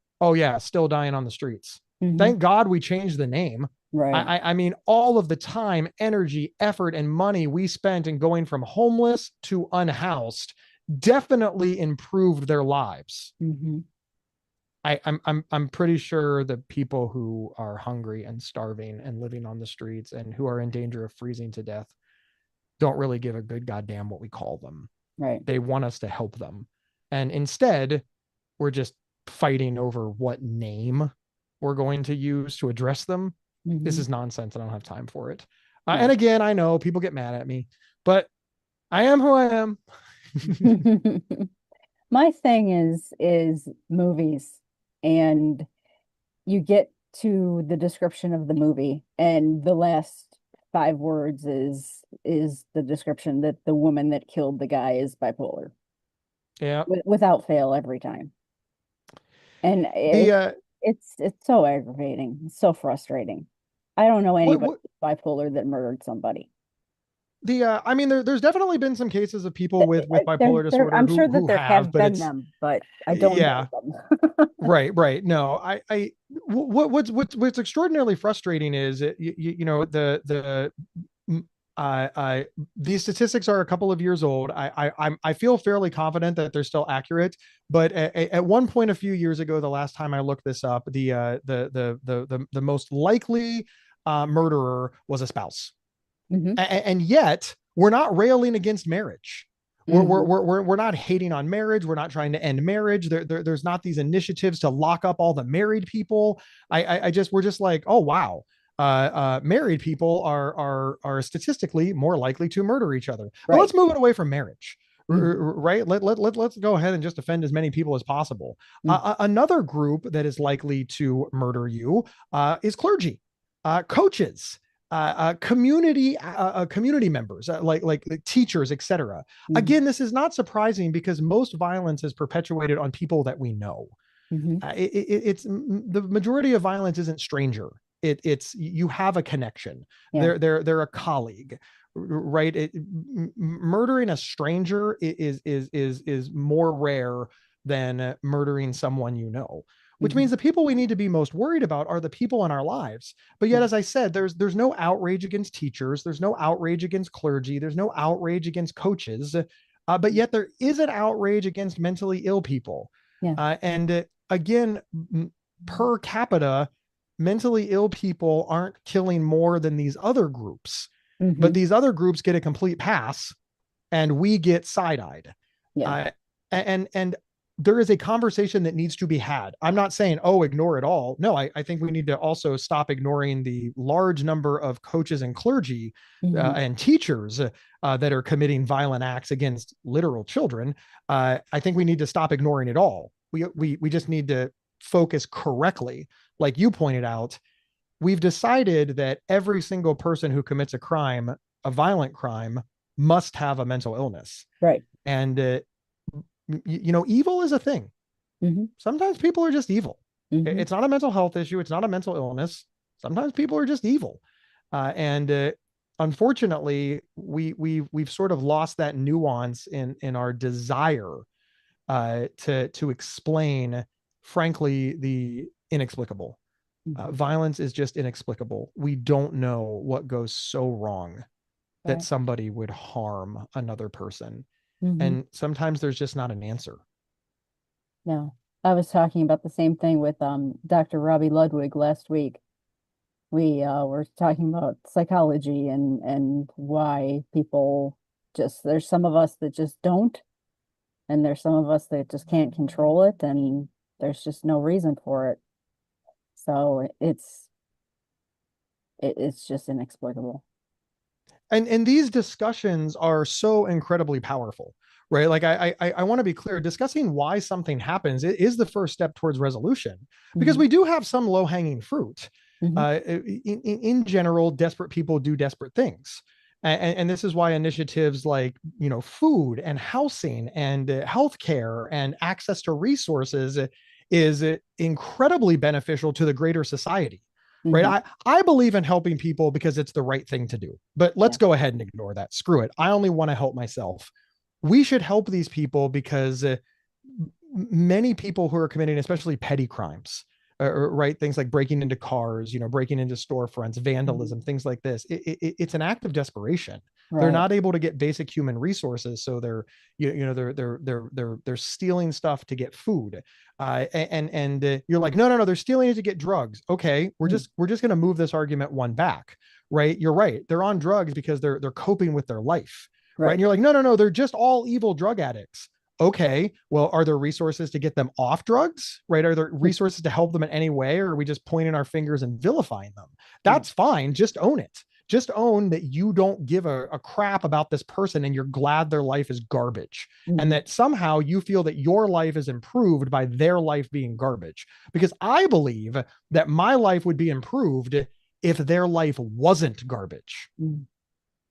still dying on the streets. Thank God we changed the name. Right. I mean, all of the time, energy, effort, and money we spent in going from homeless to unhoused definitely improved their lives. I'm pretty sure the people who are hungry and starving and living on the streets and who are in danger of freezing to death don't really give a good goddamn what we call them. Right. They want us to help them. And instead, we're just fighting over what name we're going to use to address them. This is nonsense. I don't have time for it. And again, I know people get mad at me, but I am who I am. My thing is movies, and you get to the description of the movie, and the last 5 words is the description that the woman that killed the guy is Yeah. without fail every time. And it's so aggravating. It's so frustrating. I don't know anybody bipolar that murdered somebody. I mean, there's definitely been some cases of people with bipolar disorder. I'm sure that there have been but them, but I don't know them. Right. No, what's extraordinarily frustrating is these statistics are a couple of years old. I feel fairly confident that they're still accurate, but at one point a few years ago, the last time I looked this up, the most likely murderer was a spouse. And yet we're not railing against marriage. We're not hating on marriage. We're not trying to end marriage. There's not these initiatives to lock up all the married people. We're just like, oh wow, married people are statistically more likely to murder each other. Right. Well, let's move it away from marriage. Right. Let's go ahead and just offend as many people as possible. Another group that is likely to murder you is clergy, coaches, community members, like teachers, etc. Again, this is not surprising because most violence is perpetuated on people that we know. It's the majority of violence isn't stranger. It's you have a connection. Yeah. They're a colleague, right? Murdering a stranger is more rare than murdering someone you know. Which means the people we need to be most worried about are the people in our lives. But yet, as I said, there's no outrage against teachers. There's no outrage against clergy. There's no outrage against coaches. But yet there is an outrage against mentally ill people. Yeah. Again, per capita, mentally ill people aren't killing more than these other groups. But these other groups get a complete pass and we get side-eyed. Yeah. And there is a conversation that needs to be had. I'm not saying, oh, ignore it all. No, I think we need to also stop ignoring the large number of coaches and clergy and teachers that are committing violent acts against literal children. I think we need to stop ignoring it all. We just need to focus correctly. Like you pointed out, we've decided that every single person who commits a violent crime, must have a mental illness. Right. And evil is a thing. Sometimes people are just evil. It's not a mental health issue. It's not a mental illness. Sometimes people are just evil. And unfortunately, we've sort of lost that nuance in our desire to explain, frankly, the inexplicable. Violence is just inexplicable. We don't know what goes so wrong that somebody would harm another person. And sometimes there's just not an answer. No, I was talking about the same thing with Dr. Robbie Ludwig last week. We were talking about psychology and why people there's some of us that just don't, and there's some of us that just can't control it, and there's just no reason for it. So it's just inexplicable. And these discussions are so incredibly powerful, right? Like I want to be clear, discussing why something happens is the first step towards resolution, because we do have some low-hanging fruit. In general, desperate people do desperate things. And this is why initiatives like, food and housing and healthcare and access to resources is incredibly beneficial to the greater society. Right. I believe in helping people because it's the right thing to do, but let's go ahead and ignore that. Screw it. I only want to help myself. We should help these people because many people who are committing, especially petty crimes, right? Things like breaking into cars, breaking into storefronts, vandalism, Mhm. things like this. It's an act of desperation. They're Right. not able to get basic human resources, so they're stealing stuff to get food. And you're like, no, no, no, they're stealing it to get drugs. Okay, we're Mm. just we're just going to move this argument one back, right? You're right. They're on drugs because they're coping with their life, right? And Right. you're like, no, no, no, they're just all evil drug addicts. Okay, well, are there resources to get them off drugs, right? Are there resources to help them in any way, or are we just pointing our fingers and vilifying them? Mm. That's fine. Just own it. Just own that you don't give a crap about this person and you're glad their life is garbage, and Mhm. that somehow you feel that your life is improved by their life being garbage. Because I believe that my life would be improved if their life wasn't garbage. Mm.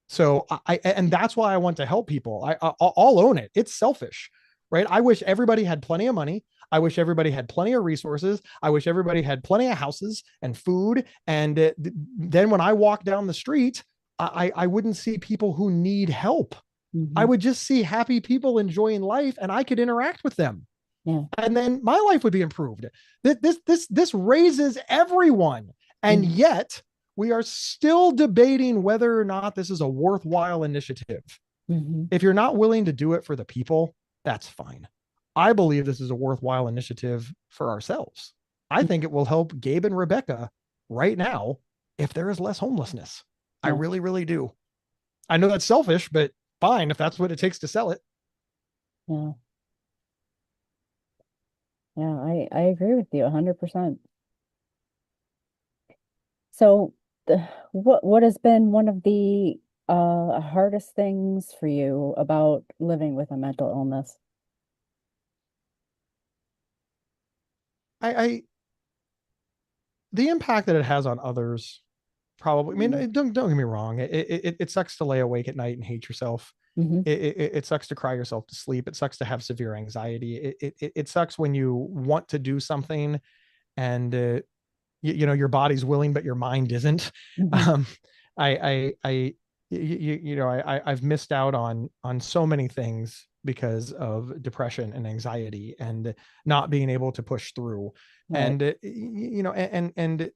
So and that's why I want to help people. I'll own it. It's selfish, right? I wish everybody had plenty of money. I wish everybody had plenty of resources. I wish everybody had plenty of houses and food. And then when I walk down the street, I wouldn't see people who need help. I Mhm. would just see happy people enjoying life, and I could interact with them, Yeah. and then my life would be improved. This raises everyone, and Mhm. yet we are still debating whether or not this is a worthwhile initiative. Mhm. If you're not willing to do it for the people, that's fine. I believe this is a worthwhile initiative for ourselves. I think it will help Gabe and Rebecca right now if there is less homelessness. I Yeah. really, really do. I know that's selfish, but fine if that's what it takes to sell it. Yeah. Yeah. I agree with you 100%. So, what has been one of the hardest things for you about living with a mental illness? I the impact that it has on others, probably. I Mm-hmm. mean, don't get me wrong. It sucks to lay awake at night and hate yourself. Mm-hmm. It sucks to cry yourself to sleep. It sucks to have severe anxiety. It sucks when you want to do something and your body's willing but your mind isn't. Mm-hmm. Um, I I've missed out on so many things because of depression and anxiety and not being able to push through. Right. And and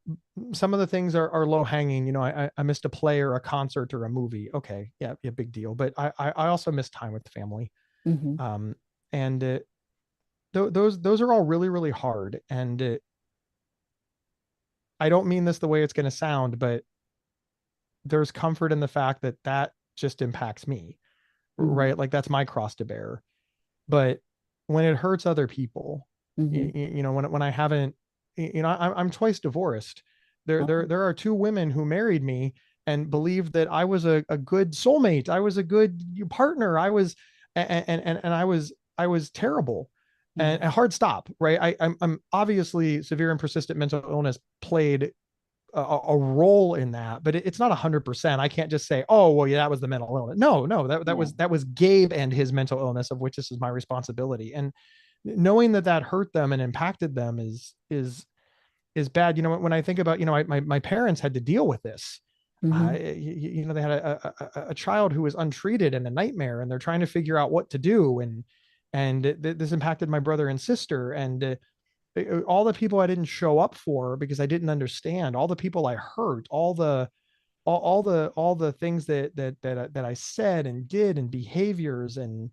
some of the things are low hanging. I missed a play or a concert or a movie. Okay, yeah, big deal. But I also missed time with the family. Mm-hmm. um and those are all really, really hard. And I don't mean this the way it's going to sound, but there's comfort in the fact that that just impacts me, Mm-hmm. right? Like that's my cross to bear. But when it hurts other people, Mm-hmm. when I haven't, I'm twice divorced. Oh. There are two women who married me and believed that I was a good soulmate. I was a good partner. And I was terrible and Mm-hmm. a hard stop, right? I'm obviously severe and persistent mental illness played a role in that, but it's not 100%. I can't just say, oh, well, yeah, that was the mental illness. No, no, Yeah. that was Gabe and his mental illness, of which this is my responsibility. And knowing that that hurt them and impacted them is bad. When I think about, my parents had to deal with this. Mm-hmm. They had a child who was untreated and a nightmare, and they're trying to figure out what to do. And this impacted my brother and sister. And all the people I didn't show up for because I didn't understand, all the people I hurt, all the things that I said and did and behaviors. And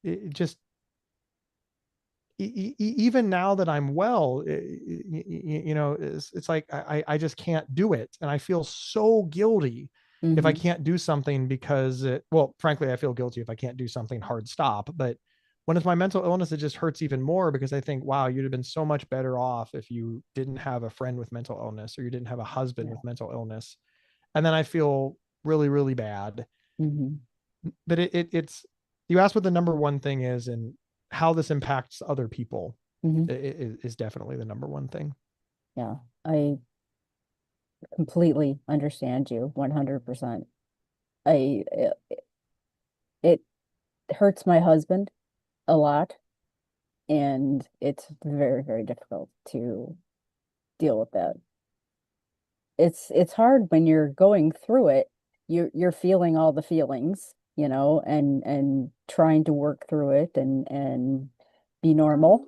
it just even now that I'm well, it's like I just can't do it, and I feel so guilty if I Mm-hmm. can't do something because well, frankly, I feel guilty if I can't do something hard stop. But when it's my mental illness, it just hurts even more because I think, wow, you'd have been so much better off if you didn't have a friend with mental illness or you didn't have a husband Yeah. with mental illness. And then I feel really, really bad. Mm-hmm. But it's you asked what the number one thing is, and how this impacts other people Mm-hmm. is definitely the number one thing. Yeah. I completely understand you 100%. I it hurts my husband a lot, and it's very, very difficult to deal with that. It's hard when you're going through it. You're feeling all the feelings, and trying to work through it and be normal.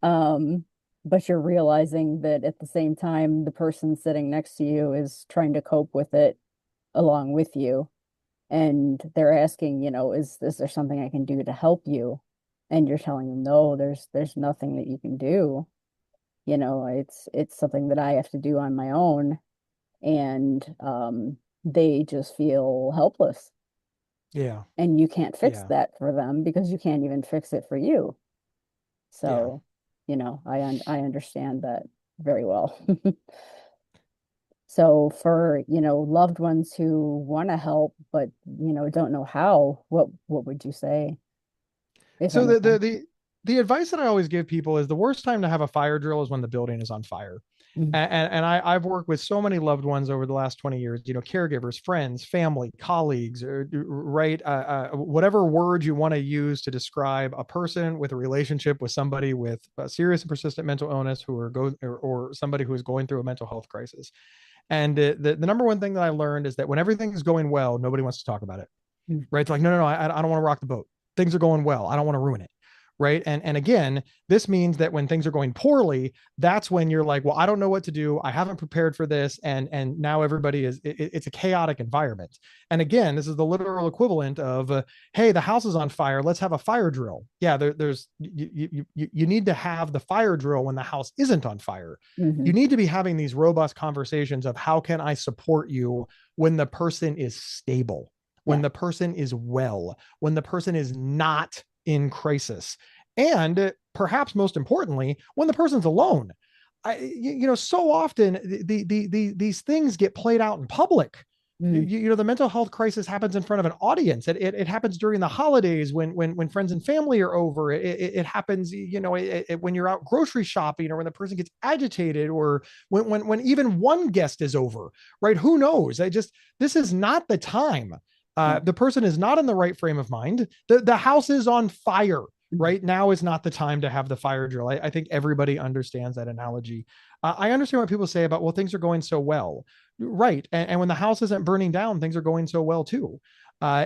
Um, but you're realizing that at the same time, the person sitting next to you is trying to cope with it along with you. And they're asking, is there something I can do to help you? And you're telling them, no, there's nothing that you can do. It's something that I have to do on my own. And they just feel helpless. Yeah. And you can't fix Yeah. that for them because you can't even fix it for you. Yeah. So, I understand that very well. So for, loved ones who want to help but, don't know how, what would you say, if So the, the anything? the the advice that I always give people is the worst time to have a fire drill is when the building is on fire. Mhm. I've worked with so many loved ones over the last 20 years, caregivers, friends, family, colleagues, or, right? Whatever word you want to use to describe a person with a relationship with somebody with a serious and persistent mental illness who are or somebody who is going through a mental health crisis. And the number one thing that I learned is that when everything is going well, nobody wants to talk about it, Mhm. right? It's like, no, I don't want to rock the boat. Things are going well. I don't want to ruin it. Right. And again, this means that when things are going poorly, that's when you're like, well, I don't know what to do. I haven't prepared for this. And now everybody it's a chaotic environment. And again, this is the literal equivalent of, hey, the house is on fire. Let's have a fire drill. Yeah. There's, you need to have the fire drill when the house isn't on fire. You Mhm. need to be having these robust conversations of how can I support you when the person is stable, when Yeah. the person is well, when the person is not in crisis, and perhaps most importantly, when the person's alone. So often these things get played out in public. Mhm. The mental health crisis happens in front of an audience. It happens during the holidays when friends and family are over. It happens, when you're out grocery shopping, or when the person gets agitated, or when even one guest is over, right? Who knows? This is not the time. Yeah. The person is not in the right frame of mind. The house is on fire. Mhm. Right now is not the time to have the fire drill. I think everybody understands that analogy. I understand what people say about, well, things are going so well. Right. And when the house isn't burning down, things are going so well too. I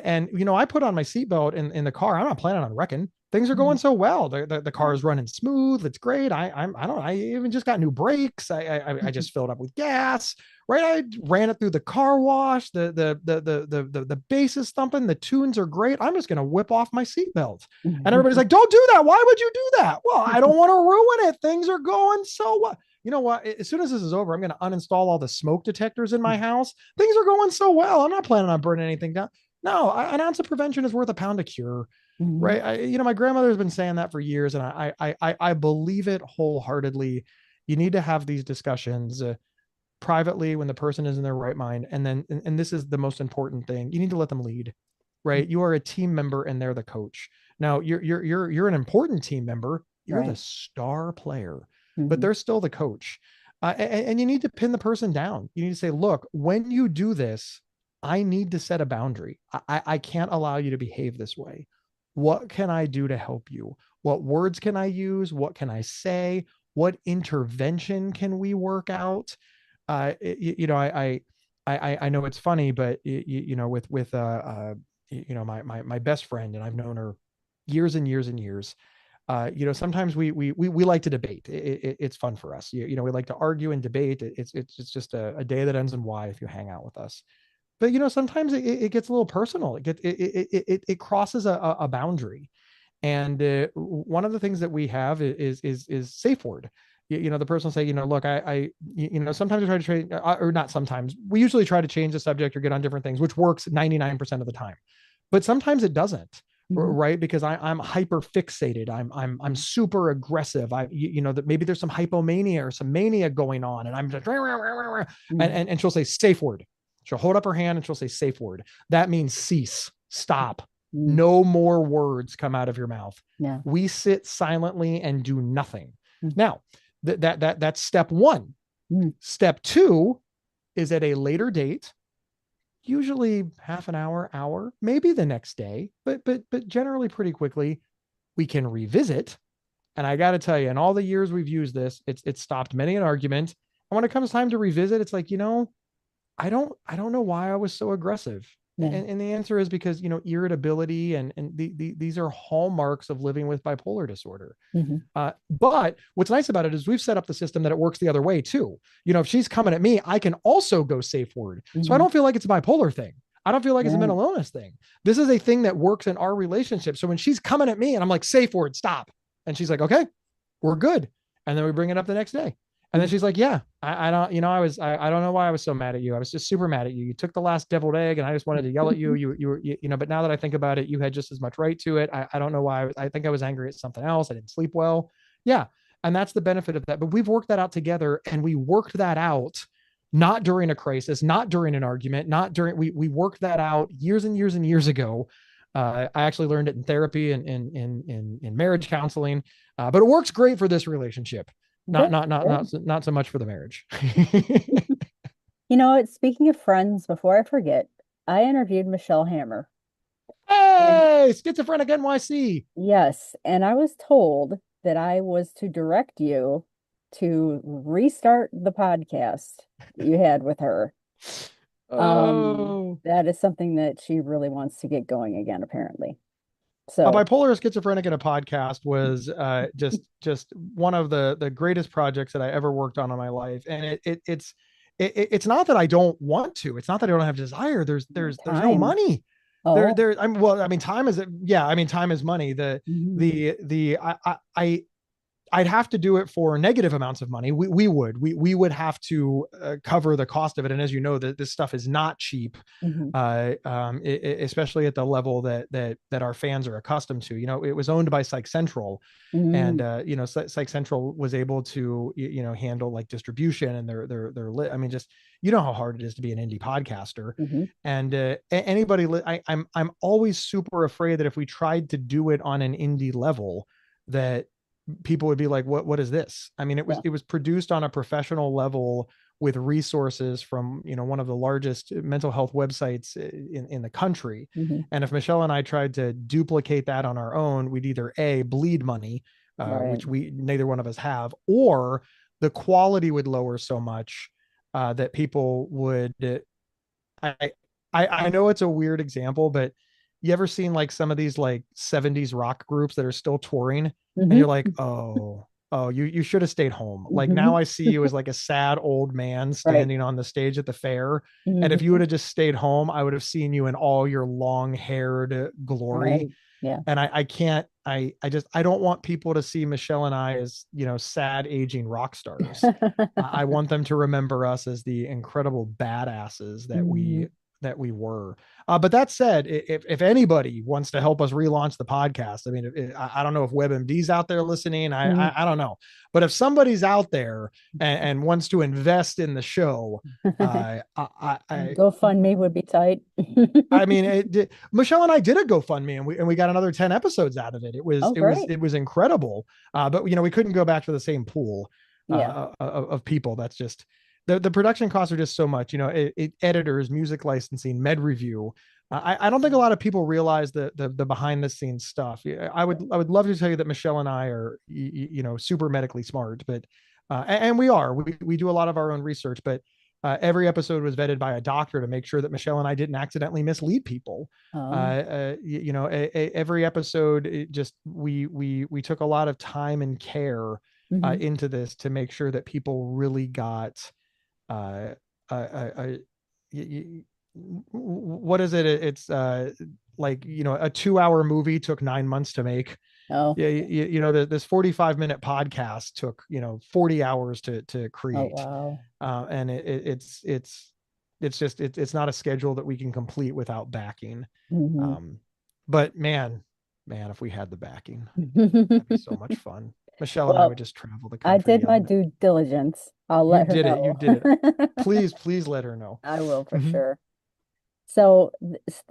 put on my seatbelt in the car. I'm not planning on wrecking. Things are going Mhm. so well. The car Yeah. is running smooth. It's great. I even just got new brakes. I Mhm. just filled up with gas. Right. I ran it through the car wash. The bass is thumping. The tunes are great. I'm just going to whip off my seatbelt. And everybody's like, don't do that. Why would you do that? Well, I don't want to ruin it. Things are going so well. You know what? As soon as this is over, I'm going to uninstall all the smoke detectors in my house. Things are going so well. I'm not planning on burning anything down. No, an ounce of prevention is worth a pound of cure. Mhm. Right. My grandmother has been saying that for years, and I believe it wholeheartedly. You need to have these discussions privately when the person is in their right mind. And then, and this is the most important thing, you need to let them lead, right? You are a team member and they're the coach. Now you're an important team member. You're the Right. star player, but Mhm. they're still the coach. And you need to pin the person down. You need to say, look, when you do this, I need to set a boundary. I can't allow you to behave this way. What can I do to help you? What words can I use? What can I say? What intervention can we work out? I know it's funny, but with my best friend, and I've known her years and years and years. Sometimes we like to debate. It's fun for us. We like to argue and debate. It's just a day that ends in Y if you hang out with us. But sometimes it gets a little personal. It crosses a boundary. And one of the things that we have is safe word. The person will say, look, sometimes we try to change, or not sometimes. We usually try to change the subject or get on different things, which works 99% of the time. But sometimes it doesn't, Mhm. right? Because I'm hyper fixated. I'm super aggressive. That maybe there's some hypomania or some mania going on, and I'm just Mhm. and she'll say safe word. She'll hold up her hand and she'll say safe word. That means cease, stop. Mhm. No more words come out of your mouth. Yeah. We sit silently and do nothing. Mhm. Now, that's step one. Mhm. Step two is at a later date, usually half an hour, maybe the next day, but generally pretty quickly, we can revisit. And I got to tell you, in all the years we've used this, it's stopped many an argument. And when it comes time to revisit, it's like, I don't know why I was so aggressive. Yeah. And the answer is because, irritability and these are hallmarks of living with bipolar disorder. Mhm. But what's nice about it is we've set up the system that it works the other way too. If she's coming at me, I can also go safe word. So I Mhm. don't feel like it's a bipolar thing. I don't feel like it's a Right. mental illness thing. This is a thing that works in our relationship. So when she's coming at me and I'm like, safe word, stop. And she's like, okay, we're good. And then we bring it up the next day. And then Mhm. she's like, yeah, I don't, I don't know why I was so mad at you. I was just super mad at you. You took the last deviled egg and I just wanted to yell at you. But now that I think about it, you had just as much right to it. I don't know why. I think I was angry at something else. I didn't sleep well. Yeah. And that's the benefit of that. But we've worked that out together, and we worked that out not during a crisis, not during an argument, not during, we worked that out years and years and years ago. I actually learned it in therapy and in marriage counseling. But it works great for this relationship. Not Good. not not Good. not not so much for the marriage. You know what? Speaking of friends, before I forget, I interviewed Michelle Hammer. And Hey, schizophrenic NYC. yes, and I was told that I was to direct you to restart the podcast that you had with her. Oh, That is something that she really wants to get going again, apparently. a So, bipolar schizophrenic in a podcast was just one of the greatest projects that I ever worked on in my life, and it's not that I don't want to. It's not that I don't have desire. There's no time. money. Oh, Time is, yeah, I mean, time is money. mhm. I'd have to do it for negative amounts of money. We would have to cover the cost of it. And as you know, that this stuff is not cheap, Mhm. especially at the level that our fans are accustomed to. It was owned by Psych Central, and Mhm. Psych Central was able to handle like distribution and I mean, just how hard it is to be an indie podcaster. Mhm. And anybody, I'm always super afraid that if we tried to do it on an indie level, that people would be like, what is this? I mean, it was Yeah. it was produced on a professional level with resources from one of the largest mental health websites in the country. Mhm. And if Michelle and I tried to duplicate that on our own, we'd either bleed money, Right. which we neither one of us have, or the quality would lower so much that people would I, I know it's a weird example, but you ever seen like some of these like 70s rock groups that are still touring, and you're Mhm. like, oh, you should have stayed home. Like now Mhm. I see you as like a sad old man Right. standing on the stage at the fair. And if you would Mhm. have just stayed home, I would have seen you in all your long haired glory. Right. Yeah. And I can't, I don't want people to see Michelle and I as, sad aging rock stars. I want them to remember us as the incredible badasses Mhm. that we were. But that said, if anybody wants to help us relaunch the podcast, I mean, I don't know if WebMD's out there listening. Mhm. I don't know, but if somebody's out there and wants to invest in the show, I GoFundMe would be tight. I mean, Michelle and I did a GoFundMe, and we got another 10 episodes out of it. It was Oh, it was great. it was incredible. But we couldn't go back to the same pool Yeah. of people. That's just the production costs are just so much. Editors, music licensing, med review. I don't think a lot of people realize the behind the scenes stuff. I would love to tell you that Michelle and I are super medically smart, but and we are. We do a lot of our own research, but every episode was vetted by a doctor to make sure that Michelle and I didn't accidentally mislead people. Oh. Every episode, it just we took a lot of time and care Mhm. into this to make sure that people really got uh, uh, what is it? It's like a 2 hour movie took 9 months to make. Oh. Yeah, this 45-minute podcast took 40 hours to Oh, create. wow. And it's not a schedule that we can complete without backing. Mhm. But man, if we had the backing, that'd be so much fun. Michelle and I would Well, just travel the I country did my yelling at. due diligence. I'll You let her did it. You know. did it. Please let her know. I will for Mhm. sure. So,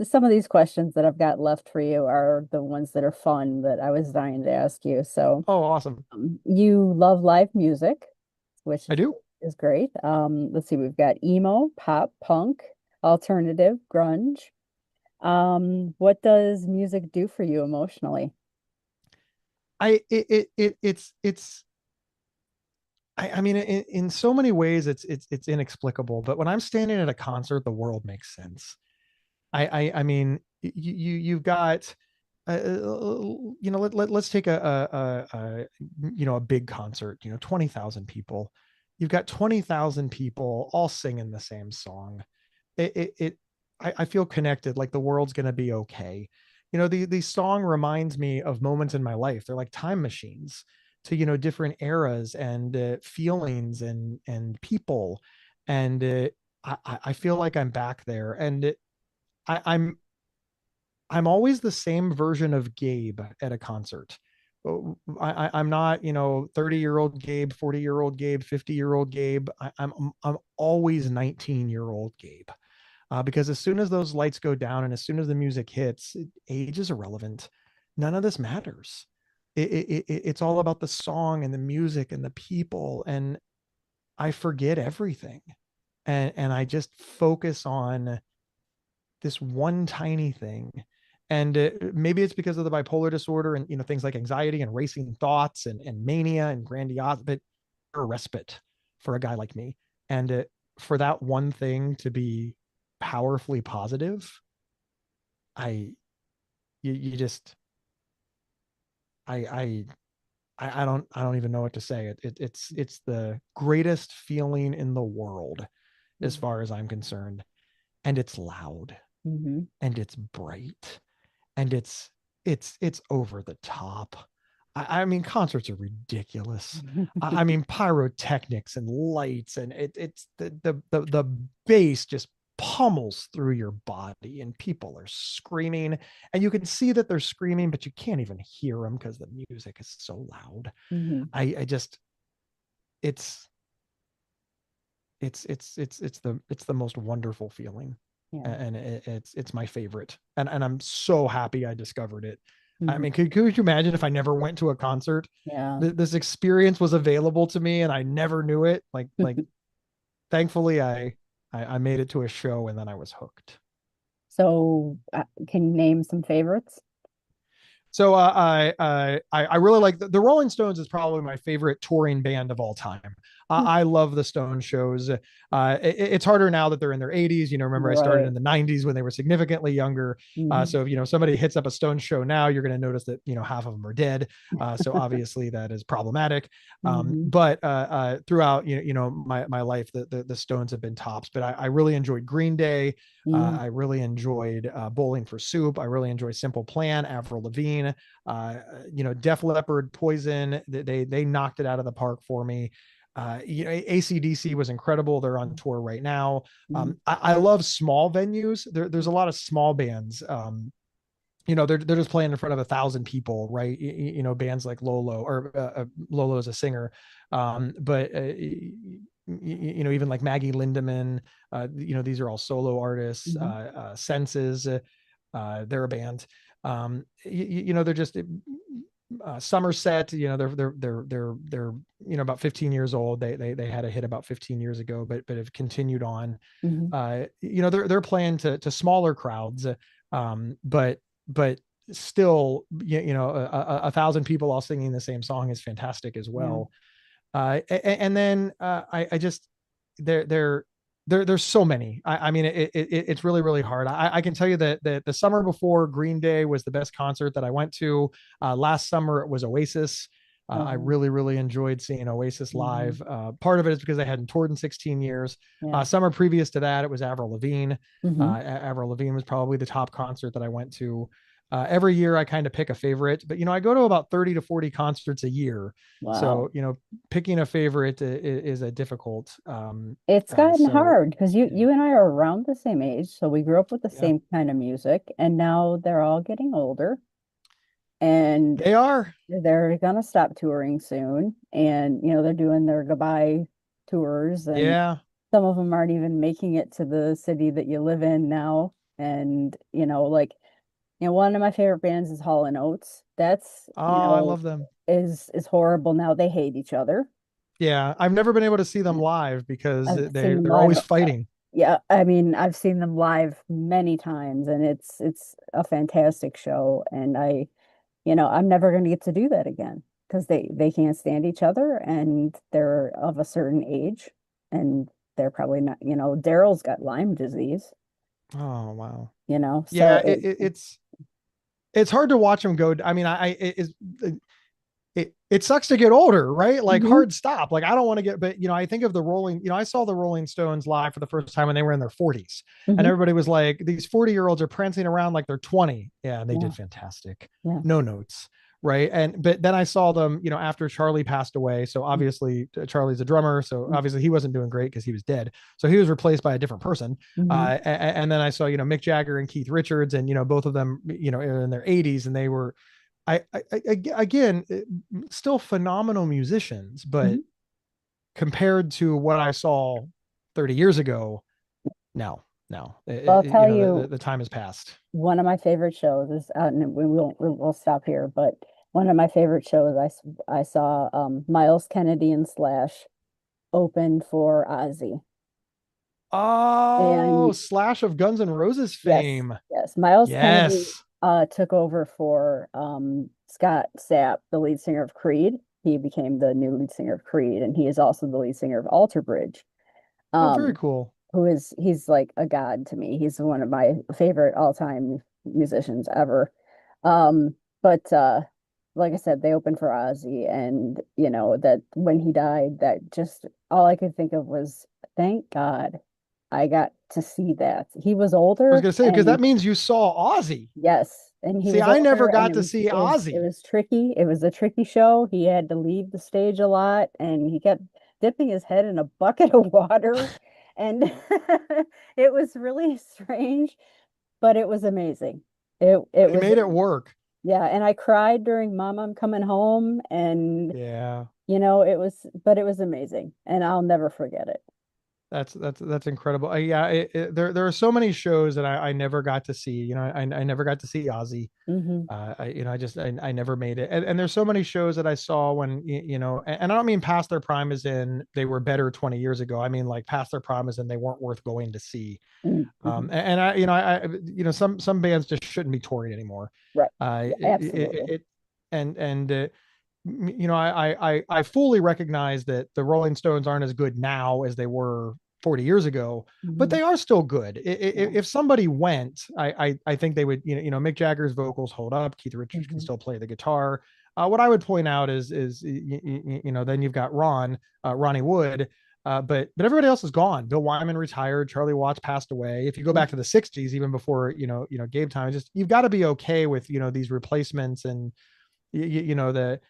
some of these questions that I've got left for you are the ones that are fun that I was dying to ask you. So, Oh, awesome. you love live music, which I do. is great. Let's see, we've got emo, pop, punk, alternative, grunge. What does music do for you emotionally? It's I mean, in so many ways, it's inexplicable. But when I'm standing at a concert, the world makes sense. I mean, you've got, let's take a big concert, 20,000 people. You've got 20,000 people all singing the same song. I feel connected, like the world's going to be okay. The song reminds me of moments in my life. They're like time machines to, different eras and feelings and people. And I feel like I'm back there. And I, I'm I'm always the same version of Gabe at a concert. I'm not, 30-year-old Gabe, 40-year-old Gabe, 50-year-old Gabe. I'm always 19-year-old Gabe. Because as soon as those lights go down and as soon as the music hits, age is irrelevant. None of this matters. It's all about the song and the music and the people. And I forget everything. And I just focus on this one tiny thing. And maybe it's because of the bipolar disorder and things like anxiety and racing thoughts and mania and grandiosity, but a respite for a guy like me. And for that one thing to be powerfully positive, I you just I I don't even know what to say. It's the greatest feeling in the world as far as I'm concerned. And it's loud Mm-hmm. and it's bright and it's over the top. I mean, concerts are ridiculous. I mean, pyrotechnics and lights, and it's the bass just pummels through your body, and people are screaming, and you can see that they're screaming, but you can't even hear them because the music is so loud. Mm-hmm. I just it's it's the most wonderful feeling, Yeah. and it's my favorite, and I'm so happy I discovered it. I Mm-hmm. mean, could you imagine if I never went to a concert? Yeah. This experience was available to me and I never knew it. Like thankfully I made it to a show and then I was hooked. So, can you name some favorites? So I really like the Rolling Stones is probably my favorite touring band of all time. I love the Stones shows. It's harder now that they're in their 80s. Remember I started Right. in the 90s when they were significantly youher. Mm-hmm. So if somebody hits up a Stones show now, you're going to notice that half of them are dead. So obviously that is problematic. Mm-hmm. But throughout my life, the Stones have been tops. But I really enjoyed Green Day. Mm-hmm. I really enjoyed Bowling for Soup. I really enjoyed Simple Plan, Avril Lavigne, Def Leppard, Poison. They knocked it out of the park for me. AC/DC was incredible. They're on tour right now. I love small venues. There's a lot of small bands. They're just playing in front of 1,000 people, right? Bands like Lolo, or Lolo is a singer, but even like Maggie Lindemann, these are all solo artists. Mm-hmm. Senses, they're a band. They're just Somerset. They're about 15 years old. They had a hit about 15 years ago, but have continued on. Mm-hmm. They're playing to smaller crowds, but still, 1,000 people all singing the same song is fantastic as Yeah. well. And then I just there's so many. I mean, it's really really hard. I can tell you that the summer before, Green Day was the best concert that I went to. Last summer it was Oasis. I Oh. really really enjoyed seeing Oasis Mm-hmm. live. Part of it is because they hadn't toured in 16 years. Yeah. Summer previous to that, it was Avril Lavigne. Mm-hmm. Avril Lavigne was probably the top concert that I went to. Every year I kind of pick a favorite, but I go to about 30 to 40 concerts a year. Wow. So, picking a favorite is a difficult. It's gotten So hard because you yeah, you and I are around the same age, so we grew up with the yeah, same kind of music, and now they're all getting older, and they are. they're gonna stop touring soon, and they're doing their goodbye tours, and Yeah. some of them aren't even making it to the city that you live in now. And like one of my favorite bands is Hall and Oates. That's Oh, I love them. is horrible now. They hate each other. Yeah. I've never been able to see them live because I've seen them they're live. always fighting. Yeah, I mean, I've seen them live many times, and it's a fantastic show. And I'm never going to get to do that again because they can't stand each other, and they're of a certain age, and they're probably not. Daryl's got Lyme disease. Oh, wow. you know. So Yeah, it's hard to watch them go. I mean, it sucks to get older, right? Like Mhm, hard stop. Like I don't want to get, but I think of the Rolling, I saw the Rolling Stones live for the first time when they were in their 40s. And mhm, everybody was like, these 40-year-olds are prancing around like they're 20. Yeah, and they yeah, did fantastic. yeah, No notes. Right. But then I saw them, after Charlie passed away. So obviously Charlie's a drummer. So mhm, obviously he wasn't doing great because he was dead. So he was replaced by a different person. mhm, And then I saw, Mick Jagger and Keith Richards, and, both of them, in their 80s, and they were, again, still phenomenal musicians, but mhm. compared to what I saw 30 years ago, no, no, Well, I'll tell the, you, the time has passed. one of my favorite shows is, and we'll stop here, but one of my favorite shows I saw Miles Kennedy and Slash opened for Ozzy. Oh, And Slash of Guns N' Roses yes, fame. yes, Miles Kennedy Yes. took over for Scott Stapp, the lead singer of Creed. He became the new lead singer of Creed, and he is also the lead singer of Alter Bridge. Oh, very Um, cool. he's like a god to me. He's one of my favorite all-time musicians ever. But like I said, they opened for Ozzy, and that when he died, that just all I could think of was, thank God I got to see that. He was I was older, gonna say, because that and means you saw Ozzy. yes, and he See, was I older, never and got to see it Ozzy. was tricky. It was a tricky show. He had to leave the stage a lot, and he kept dipping his head in a bucket of water, and it was really strange, but it was amazing. It But he was made it work. yeah, and I cried during Mama, I'm Coming Home, and Yeah. but it was amazing, and I'll never forget it. That's incredible. Yeah, there are so many shows that I never got to see. I never got to see Ozzy. Hmm. I never made it. And there's so many shows that I saw when, and I don't mean past their prime as in they were better 20 years ago. I mean like past their prime as in they weren't worth going to see. Hmm. And some bands just shouldn't be touring anymore. Right. Uh, Yeah, it, it, absolutely. it and I fully recognize that the Rolling Stones aren't as good now as they were 40 years ago, but Hmm. they are still good. Yeah. If somebody went, I think they would. Mick Jagger's vocals hold up. Keith Richards can Hmm. still play the guitar. What I would point out is then you've got Ronnie Wood. But everybody else is gone. Bill Wyman retired. Charlie Watts passed away. If you go back to the '60s, even before Gabe time, just you've got to be okay with these replacements, and the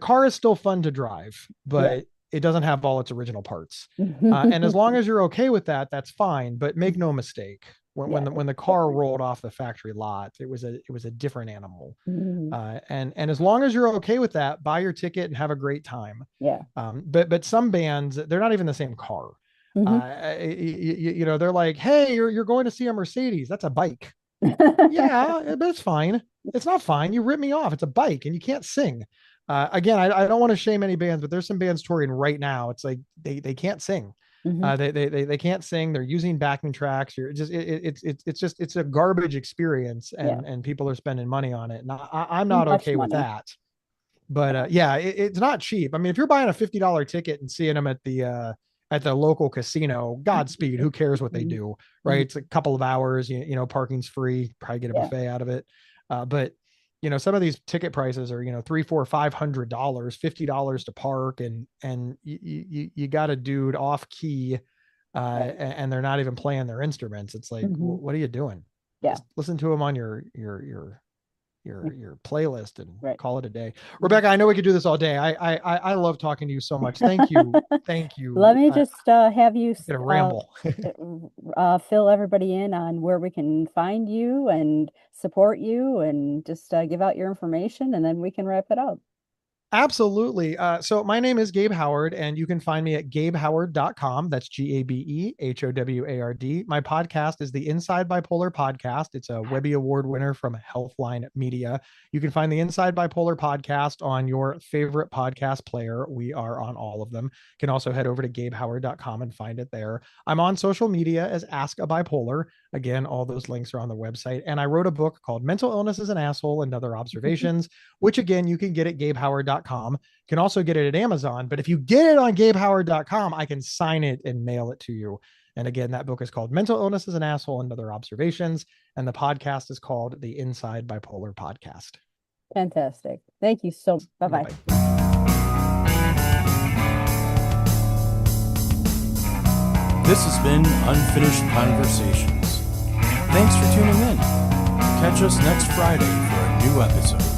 car is still fun to drive, Yeah. but it doesn't have all its original parts. And as long as you're okay with that, that's fine. But make no mistake, when Yeah, when the it's car different. rolled off the factory lot, it was a different animal. Mhm. And as long as you're okay with that, buy your ticket and have a great time. Yeah. But some bands, they're not even the same car. Hmm. They're like, hey, you're going to see a Mercedes. That's a bike. Yeah, but it's fine. It's not fine. You rip me off. It's a bike, and you can't sing. Again, I don't want to shame any bands, but there's some bands touring right now. It's like they can't sing. Hmm. They can't sing. They're using backing tracks. You're just it's a garbage experience, Yeah. and people are spending money on it. And I'm Too not much okay with money. that. But yeah, it's not cheap. I mean, if you're buying a $50 ticket and seeing them at the local casino, Godspeed. Who cares what they Mhm. do, right? Mhm. It's a couple of hours. Parking's free. Probably get a Yeah. buffet out of it. But some of these ticket prices are three, four, $500, $50 to park, and you got a dude off key, Right. and they're not even playing their instruments. It's like, Hmm. what are you doing? Yeah. Just listen to them on your playlist and Right. call it a day. Mhm. Rebecca, I know we could do this all day. I love talking to you so much. Thank you. Thank Let you. me just have you I'm gonna ramble. fill everybody in on where we can find you and support you, and just give out your information, and then we can wrap it up. Absolutely. So my name is Gabe Howard, and you can find me at gabehoward.com. That's GABEHOWARD. My podcast is the Inside Bipolar Podcast. It's a Webby Award winner from Healthline Media. You can find the Inside Bipolar Podcast on your favorite podcast player. We are on all of them. You can also head over to gabehoward.com and find it there. I'm on social media as Ask a Bipolar. Again, all those links are on the website. And I wrote a book called Mental Illness is an Asshole and Other Observations, which again, you can get at gabehoward.com. You can also get it at Amazon. But if you get it on gabehoward.com, I can sign it and mail it to you. And again, that book is called Mental Illness is an Asshole and Other Observations. And the podcast is called the Inside Bipolar Podcast. Fantastic. Thank you so much. Bye-bye. Bye-bye. This has been Unfinished Conversations. Thanks for tuning in. Catch us next Friday for a new episode.